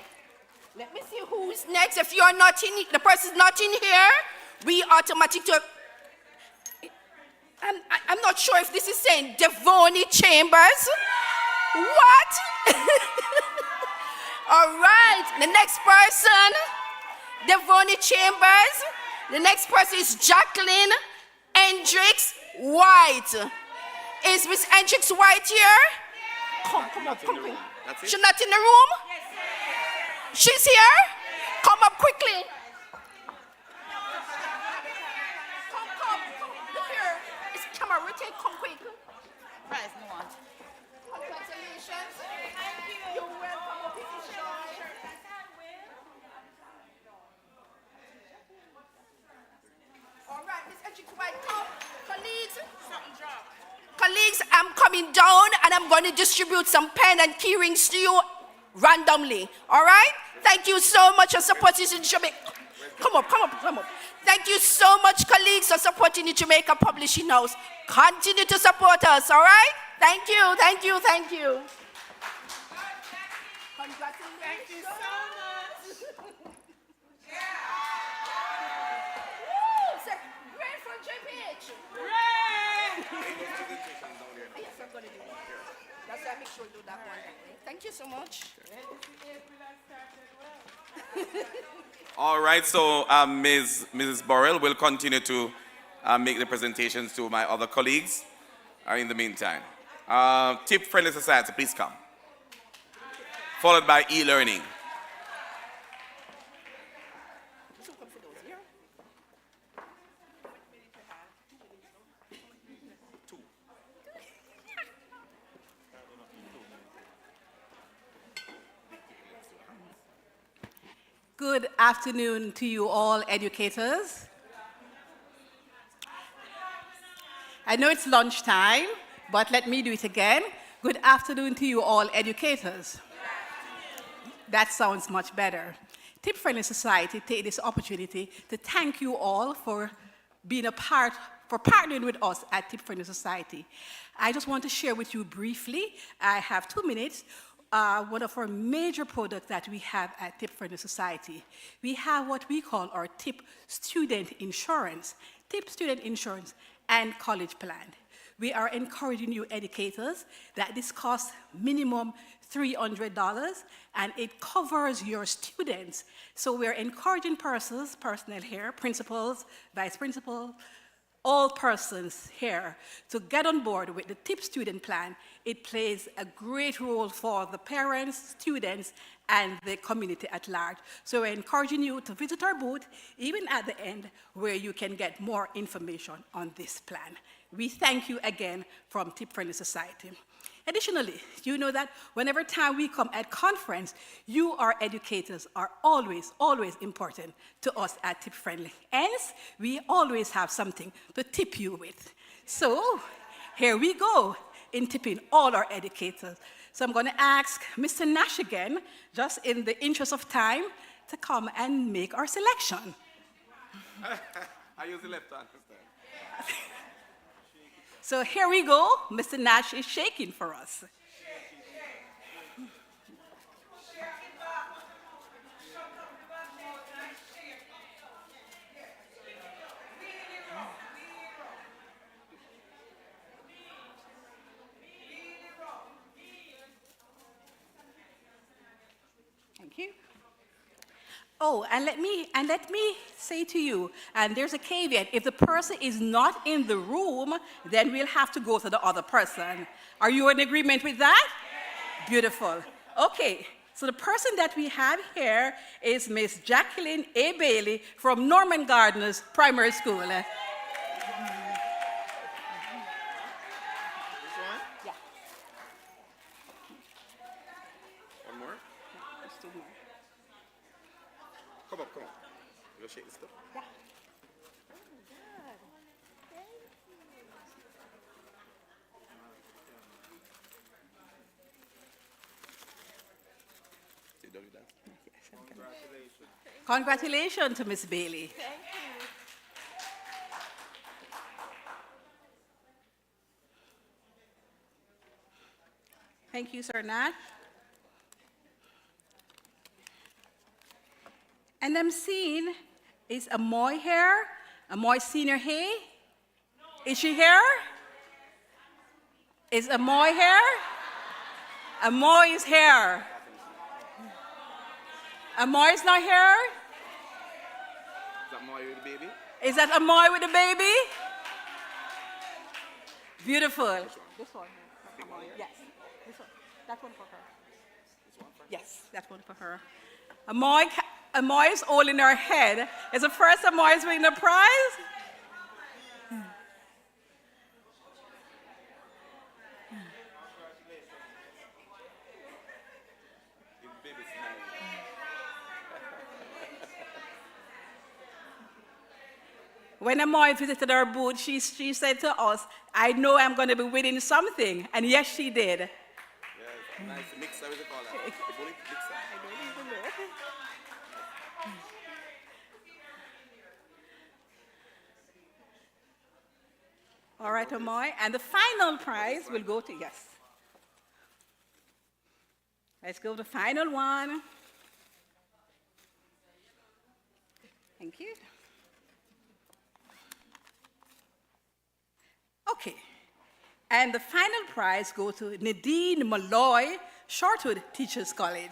Let me see who's next. If you're not in, the person's not in here, we automatically. I'm not sure if this is saying Devoni Chambers. What? All right. The next person, Devoni Chambers. The next person is Jacqueline Hendricks White. Is Miss Hendricks White here? Come up. She's not in the room? She's here? Come up quickly. Come. Look here. It's camera rotate. Come quick. Prize, no one. Congratulations. Thank you. You're welcome. Colleagues, I'm coming down and I'm going to distribute some pen and key rings to you randomly. All right? Thank you so much for supporting in Jamaica. Come up. Thank you so much, colleagues, for supporting the Jamaica Publishing House. Continue to support us, all right? Thank you. Thank you so much. Great from JPH. Yes, I'm going to do that. That's why I make sure you do that one. Thank you so much. All right, so Mrs. Burrell will continue to make the presentations to my other colleagues in the meantime. Tip Friendly Society, please come. Followed by e-learning. Good afternoon to you all, educators. I know it's lunchtime, but let me do it again. Good afternoon to you all, educators. That sounds much better. Tip Friendly Society take this opportunity to thank you all for being partnering with us at Tip Friendly Society. I just want to share with you briefly, I have 2 minutes, one of our major products that we have at Tip Friendly Society. We have what we call our Tip Student Insurance, Tip Student Insurance and College Plan. We are encouraging you educators that this costs minimum $300 and it covers your students. So we're encouraging personnel here, principals, vice principals, all persons here to get on board with the TIP student plan. It plays a great role for the parents, students, and the community at large. So we're encouraging you to visit our booth, even at the end, where you can get more information on this plan. We thank you again from Tip Friendly Society. Additionally, you know that whenever time we come at conference, you, our educators, are always, always important to us at Tip Friendly. Hence, we always have something to tip you with. So, here we go in tipping all our educators. So I'm going to ask Mr. Nash again, just in the interest of time, to come and make our selection. I use the left hand this time. So here we go. Mr. Nash is shaking for us. Thank you. Oh, and let me say to you, and there's a caveat, if the person is not in the room, then we'll have to go to the other person. Are you in agreement with that? Yes. Beautiful. Okay, so the person that we have here is Miss Jacqueline A. Bailey from Norman Gardner's Primary School. This one? Yeah. One more? There's 2 more. Come on. You'll shake the stuff. Yeah. Congratulations to Miss Bailey. Thank you. Thank you, Sir Nat. And I'm seeing, is Amoy here? Amoy Senior Hay? Is she here? Is Amoy here? Amoy is here. Amoy is not here? Is that Moy with the baby? Is that Amoy with the baby? Beautiful. This one. Yes. This one. That one for her. Yes, that one for her. Amoy is all in her head. Is the first Amoy is winning a prize? when Amoy visited our booth, she said to us, I know I'm going to be winning something. And yes, she did. Yes, nice mixer, what do you call that? The bullet mixer. I don't even know. All right, Amoy. And the final prize will go to, yes. Let's go to the final one. Thank you. Okay. And the final prize goes to Nadine Malloy, Shortwood Teachers College.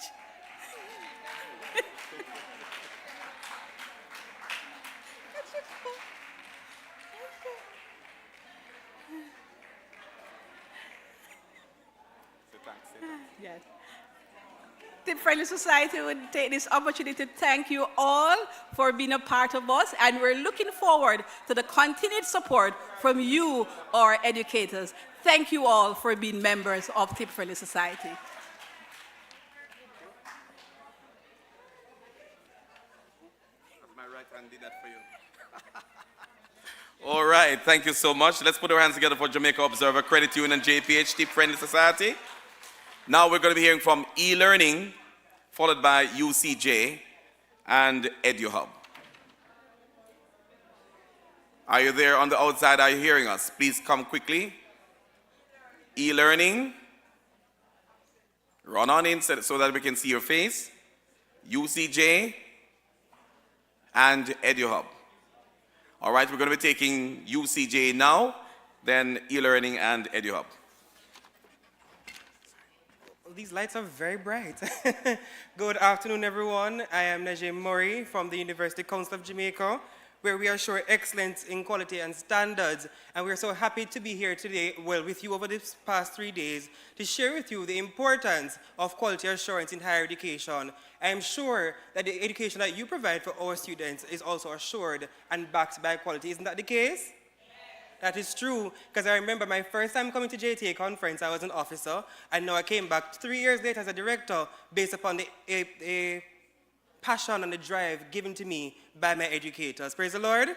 Yes. The Friendly Society would take this opportunity to thank you all for being a part of us, and we're looking forward to the continued support from you, our educators. Thank you all for being members of Tip Friendly Society. My right hand did that for you. All right, thank you so much. Let's put our hands together for Jamaica Observer, Credit Union, and JPH, Tip Friendly Society. Now we're going to be hearing from e-learning, followed by UCJ and EduHub. Are you there on the outside? Are you hearing us? Please come quickly. E-learning. Run on in so that we can see your face. UCJ and EduHub. All right, we're going to be taking UCJ now, then e-learning and EduHub. These lights are very bright. Good afternoon, everyone. I am Najee Murray from the University Council of Jamaica, where we assure excellence in quality and standards. And we are so happy to be here today, well, with you over these past 3 days, to share with you the importance of quality assurance in higher education. I am sure that the education that you provide for our students is also assured and backed by quality. Isn't that the case? That is true, because I remember my first time coming to JTA conference, I was an officer, and now I came back 3 years later as a director based upon the passion and the drive given to me by my educators. Praise the Lord.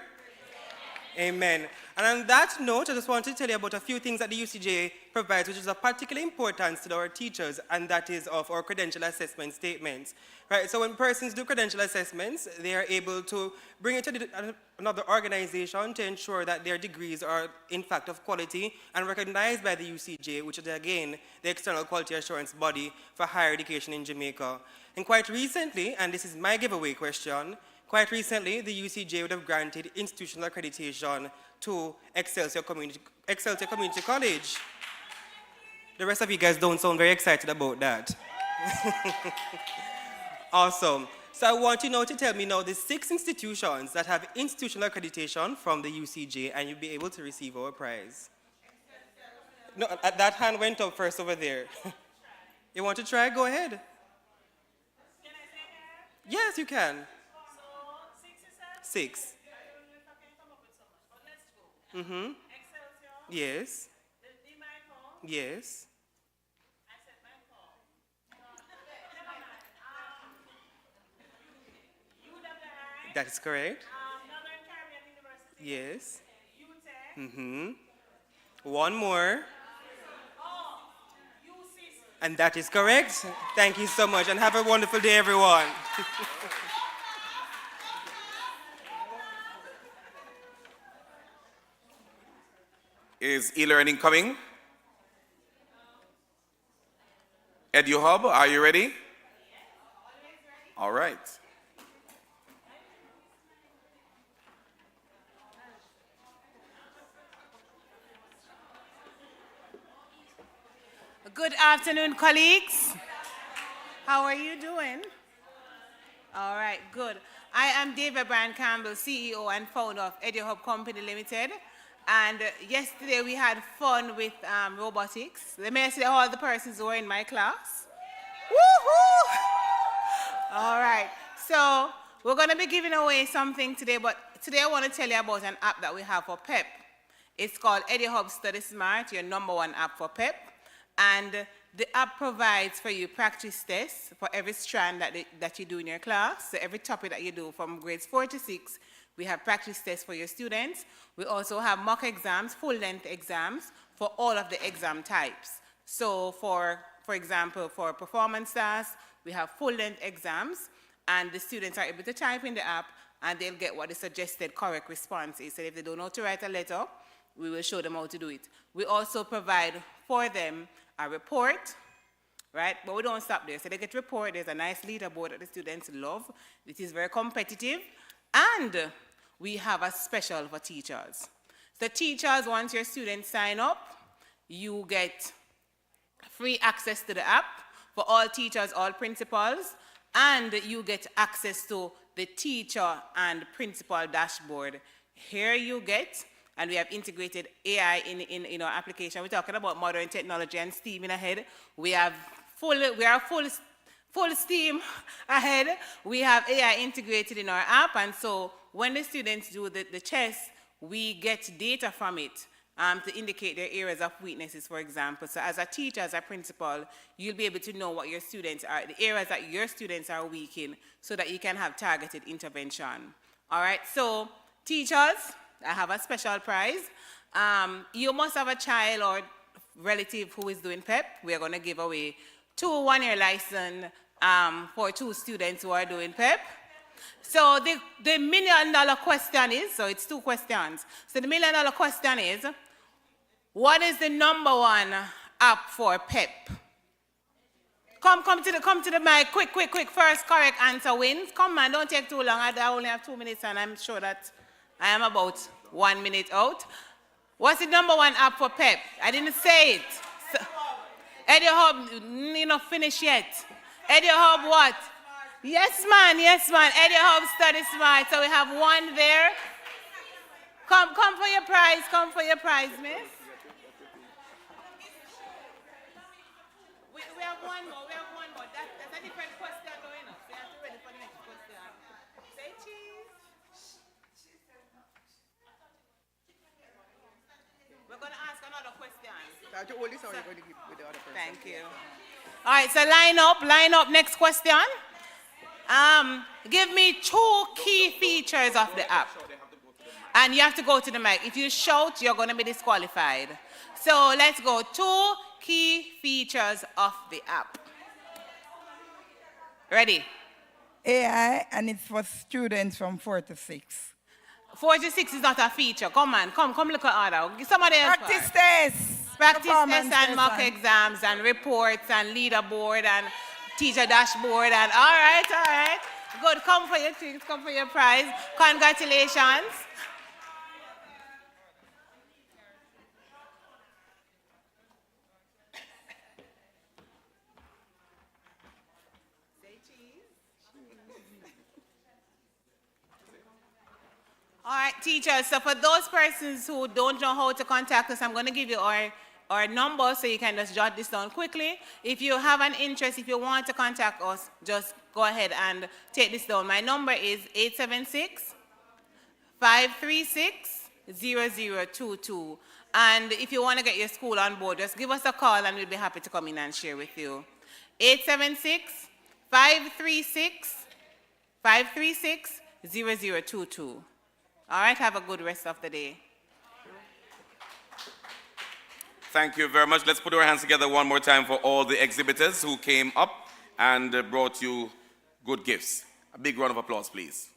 Amen. And on that note, I just want to tell you about a few things that the UCJ provides, which is of particular importance to our teachers, and that is of our credential assessment statements. Right, so when persons do credential assessments, they are able to bring it to another organization to ensure that their degrees are in fact of quality and recognized by the UCJ, which is again the external quality assurance body for higher education in Jamaica. And quite recently, and this is my giveaway question, quite recently the UCJ would have granted institutional accreditation to Excelsior Community College. The rest of you guys don't sound very excited about that. Awesome. So I want you now to tell me now the 6 institutions that have institutional accreditation from the UCJ, and you'll be able to receive our prize. No, that hand went up first over there. You want to try? Go ahead. Can I say yes, you can. So 6 you said? 6. Mm-hmm. Yes. Yes. That is correct. Yes. Mm-hmm. One more. And that is correct. Thank you so much, and have a wonderful day, everyone. Is e-learning coming? EduHub, are you ready? All right. Good afternoon, colleagues. How are you doing? All right, good. I am David Brian Campbell, CEO and founder of EduHub Company Limited. And yesterday we had fun with robotics. Let me say all the persons who were in my class. Woohoo! All right, so we're going to be giving away something today, but today I want to tell you about an app that we have for PEP. It's called EduHub Study Smart, your #1 app for PEP. And the app provides for you practice tests for every strand that you do in your class. So every topic that you do from grades 4 to 6, We have practice tests for your students. We also have mock exams, full-length exams for all of the exam types. So for example, for performance tasks, we have full-length exams, and the students are able to type in the app, and they'll get what the suggested correct response is. So if they don't know how to write a letter, we will show them how to do it. We also provide for them a report, right? But we don't stop there. So they get a report. There's a nice leaderboard that the students love. It is very competitive. And we have a special for teachers. So teachers, once your students sign up, you get free access to the app for all teachers, all principals, and you get access to the teacher and principal dashboard. Here you get, and we have integrated AI in our application. We're talking about modern technology and STEAM in ahead. We are full steam ahead. We have AI integrated in our app, and so when the students do the chess, we get data from it to indicate their areas of weaknesses, for example. So as a teacher, as a principal, you'll be able to know what your students are, the areas that your students are weak in, so that you can have targeted intervention. All right, so teachers, I have a special prize. You must have a child or relative who is doing PEP. We are going to give away 2 one-year license for 2 students who are doing PEP. So the million-dollar question is, so it's 2 questions. So the million-dollar question is, what is the #1 app for PEP? Come to the mic, quick. First correct answer wins. Come on, don't take too long. I only have 2 minutes, and I'm sure that I am about 1 minute out. What's the #1 app for PEP? I didn't say it. So, EduHub, you're not finished yet. EduHub what? Yes, man. EduHub Study Smart. So we have 1 there. Come for your prize, miss. We have one more. That's a different question going up. So you have to ready for the next question. Say cheese. We're going to ask another question. Thank you. All right, so line up. Next question. Give me 2 key features of the app. And you have to go to the mic. If you shout, you're going to be disqualified. So let's go. 2 key features of the app. Ready? AI, and it's for students from 4 to 6. 4 to 6 is not a feature. Come on, come look at order. Somebody else. Practice tests. Practice tests and mock exams and reports and leaderboard and teacher dashboard and all right. Good, come for your things, come for your prize. Congratulations. All right, teachers, so for those persons who don't know how to contact us, I'm going to give you our number so you can just jot this down quickly. If you have an interest, if you want to contact us, just go ahead and take this down. My number is 876-536-0022. And if you want to get your school on board, just give us a call and we'll be happy to come in and share with you. 876-536-0022. All right, have a good rest of the day. Thank you very much. Let's put our hands together one more time for all the exhibitors who came up and brought you good gifts. A big round of applause, please.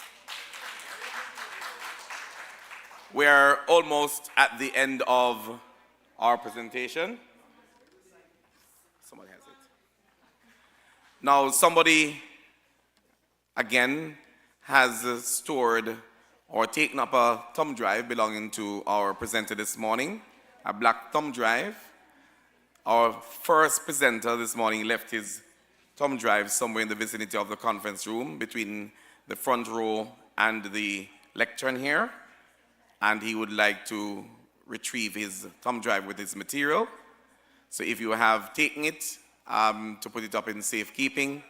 We are almost at the end of our presentation. Somebody has it. Now, somebody, again, has stored or taken up a thumb drive belonging to our presenter this morning, a black thumb drive. Our first presenter this morning left his thumb drive somewhere in the vicinity of the conference room between the front row and the lectern here, and he would like to retrieve his thumb drive with his material. So if you have taken it to put it up in safekeeping,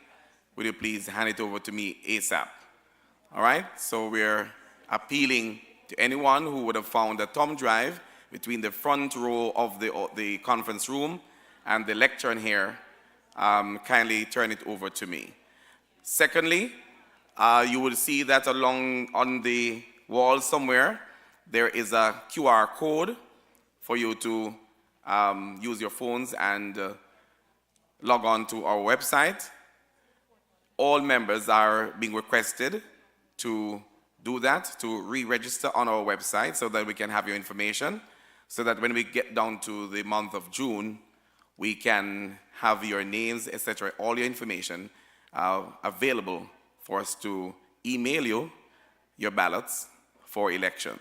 would you please hand it over to me ASAP? All right, so we're appealing to anyone who would have found a thumb drive between the front row of the conference room and the lectern here, kindly turn it over to me. Secondly, you will see that along on the wall somewhere, there is a QR code for you to use your phones and log on to our website. All members are being requested to do that, to re-register on our website so that we can have your information, so that when we get down to the month of June, we can have your names, etc., all your information available for us to email you your ballots for election.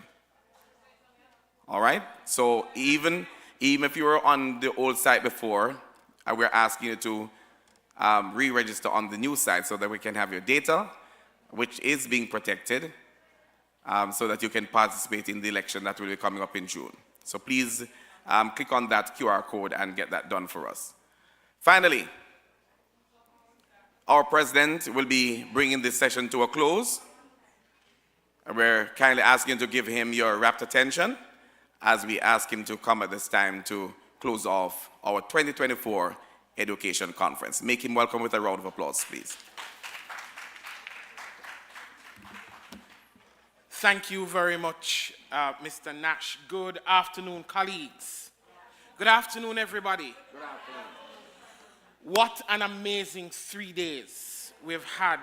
All right? So even if you were on the old site before, we're asking you to re-register on the new site so that we can have your data, which is being protected, so that you can participate in the election that will be coming up in June. So please click on that QR code and get that done for us. Finally, our president will be bringing this session to a close. We're kindly asking you to give him your rapt attention as we ask him to come at this time to close off our 2024 Education Conference. Make him welcome with a round of applause, please. Thank you very much, Mr. Nash. Good afternoon, colleagues. Good afternoon, everybody. Good afternoon. What an amazing 3 days we've had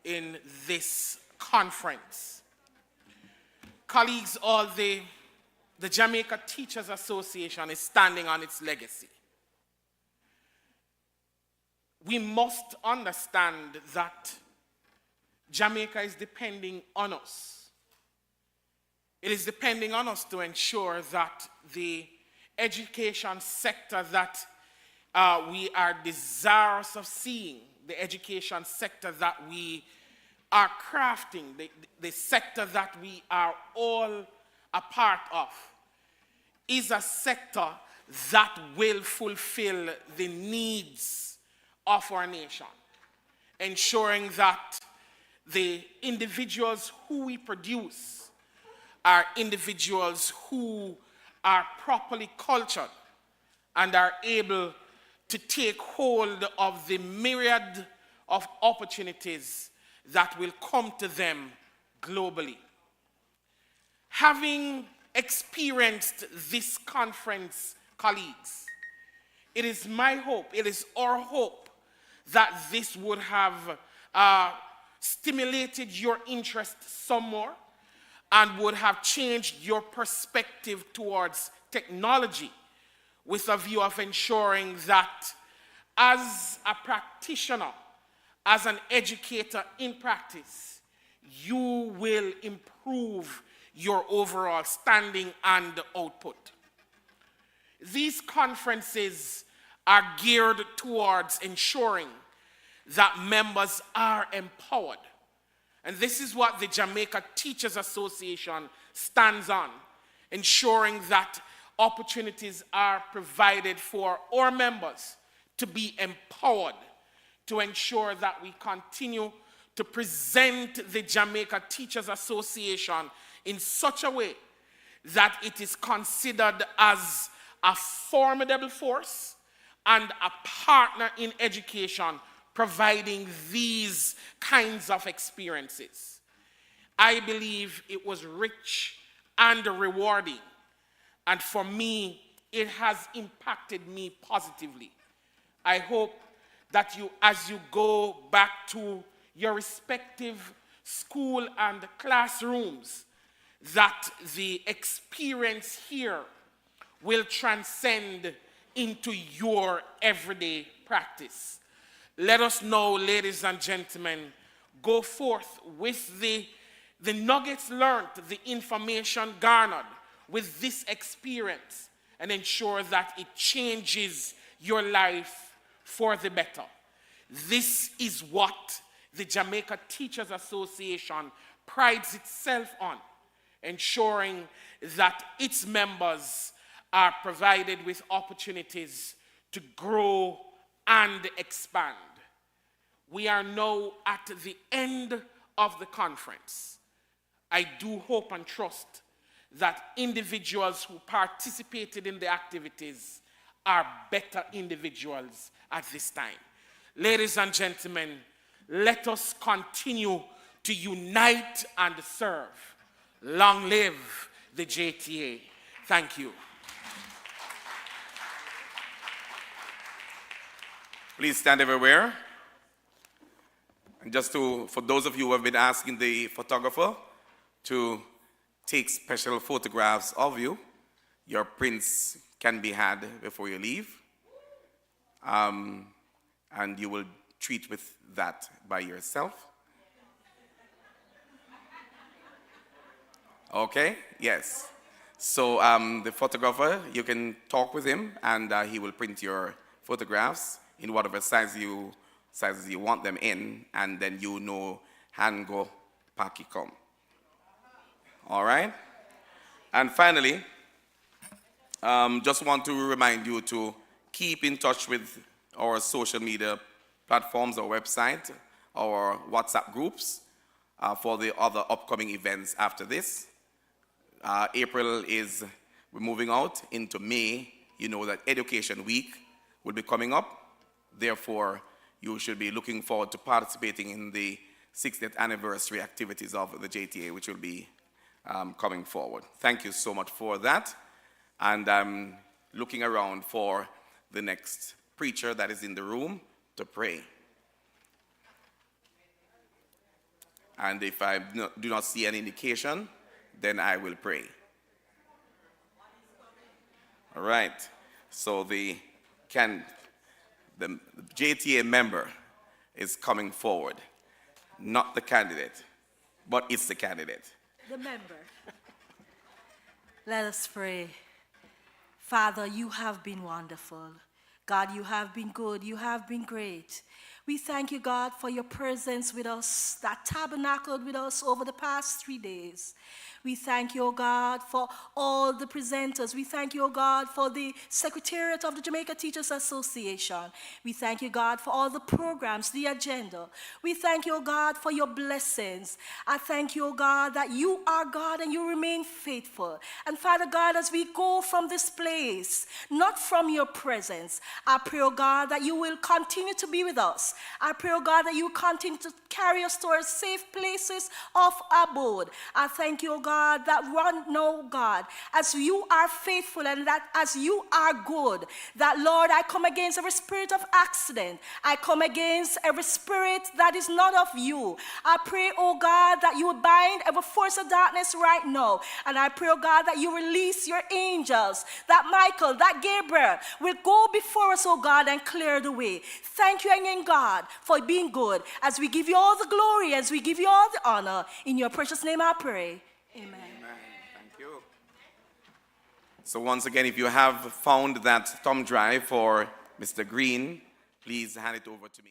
in this conference. Colleagues, all the Jamaica Teachers Association is standing on its legacy. We must understand that Jamaica is depending on us. It is depending on us to ensure that the education sector that we are desirous of seeing, the education sector that we are crafting, the sector that we are all a part of, is a sector that will fulfill the needs of our nation, ensuring that the individuals who we produce are individuals who are properly cultured and are able to take hold of the myriad of opportunities that will come to them globally. Having experienced this conference, colleagues, it is my hope, it is our hope that this would have stimulated your interest some more and would have changed your perspective towards technology with a view of ensuring that as a practitioner, as an educator in practice, you will improve your overall standing and output. These conferences are geared towards ensuring that members are empowered. And this is what the Jamaica Teachers Association stands on, ensuring that opportunities are provided for our members to be empowered, to ensure that we continue to present the Jamaica Teachers Association in such a way that it is considered as a formidable force and a partner in education, providing these kinds of experiences. I believe it was rich and rewarding, and for me, it has impacted me positively. I hope that you, as you go back to your respective school and classrooms, that the experience here will transcend into your everyday practice. Let us now, ladies and gentlemen, go forth with the nuggets learned, the information garnered with this experience, and ensure that it changes your life for the better. This is what the Jamaica Teachers Association prides itself on, ensuring that its members are provided with opportunities to grow and expand. We are now at the end of the conference. I do hope and trust that individuals who participated in the activities are better individuals at this time. Ladies and gentlemen, let us continue to unite and serve. Long live the JTA. Thank you. Please stand everywhere. And just for those of you who have been asking the photographer to take special photographs of you, your prints can be had before you leave. And you will treat with that by yourself. Okay? Yes. So the photographer, you can talk with him, and he will print your photographs in whatever sizes you want them in, and then you know hand go, pack it come. All right? And finally, just want to remind you to keep in touch with our social media platforms, our website, our WhatsApp groups for the other upcoming events after this. April we're moving out into May. You know that Education Week will be coming up. Therefore, you should be looking forward to participating in the 60th anniversary activities of the JTA, which will be coming forward. Thank you so much for that. And I'm looking around for the next preacher that is in the room to pray. And if I do not see any indication, then I will pray. All right. So the JTA member is coming forward. Not the candidate, but it's the candidate. The member. Let us pray. Father, you have been wonderful. God, you have been good. You have been great. We thank you, God, for your presence with us, that tabernacled with us over the past 3 days. We thank you, O God, for all the presenters. We thank you, O God, for the Secretariat of the Jamaica Teachers Association. We thank you, God, for all the programs, the agenda. We thank you, O God, for your blessings. I thank you, O God, that you are God and you remain faithful. And Father God, as we go from this place, not from your presence, I pray, O God, that you will continue to be with us. I pray, O God, that you will continue to carry us towards safe places of abode. I thank you, O God, that run, no God, as you are faithful and that as you are good, that Lord, I come against every spirit of accident. I come against every spirit that is not of you. I pray, oh God, that you would bind every force of darkness right now. And I pray, oh God, that you release your angels, that Michael, that Gabriel will go before us, oh God, and clear the way. Thank you again, God, for being good. As we give you all the glory, as we give you all the honor, in your precious name I pray. Amen. Amen. Thank you. So once again, if you have found that thumb drive for Mr. Green, please hand it over to me.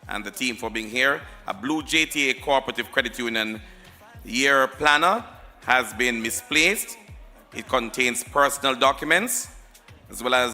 And the team for being here. A blue JTA Cooperative Credit Union year planner has been misplaced. It contains personal documents as well as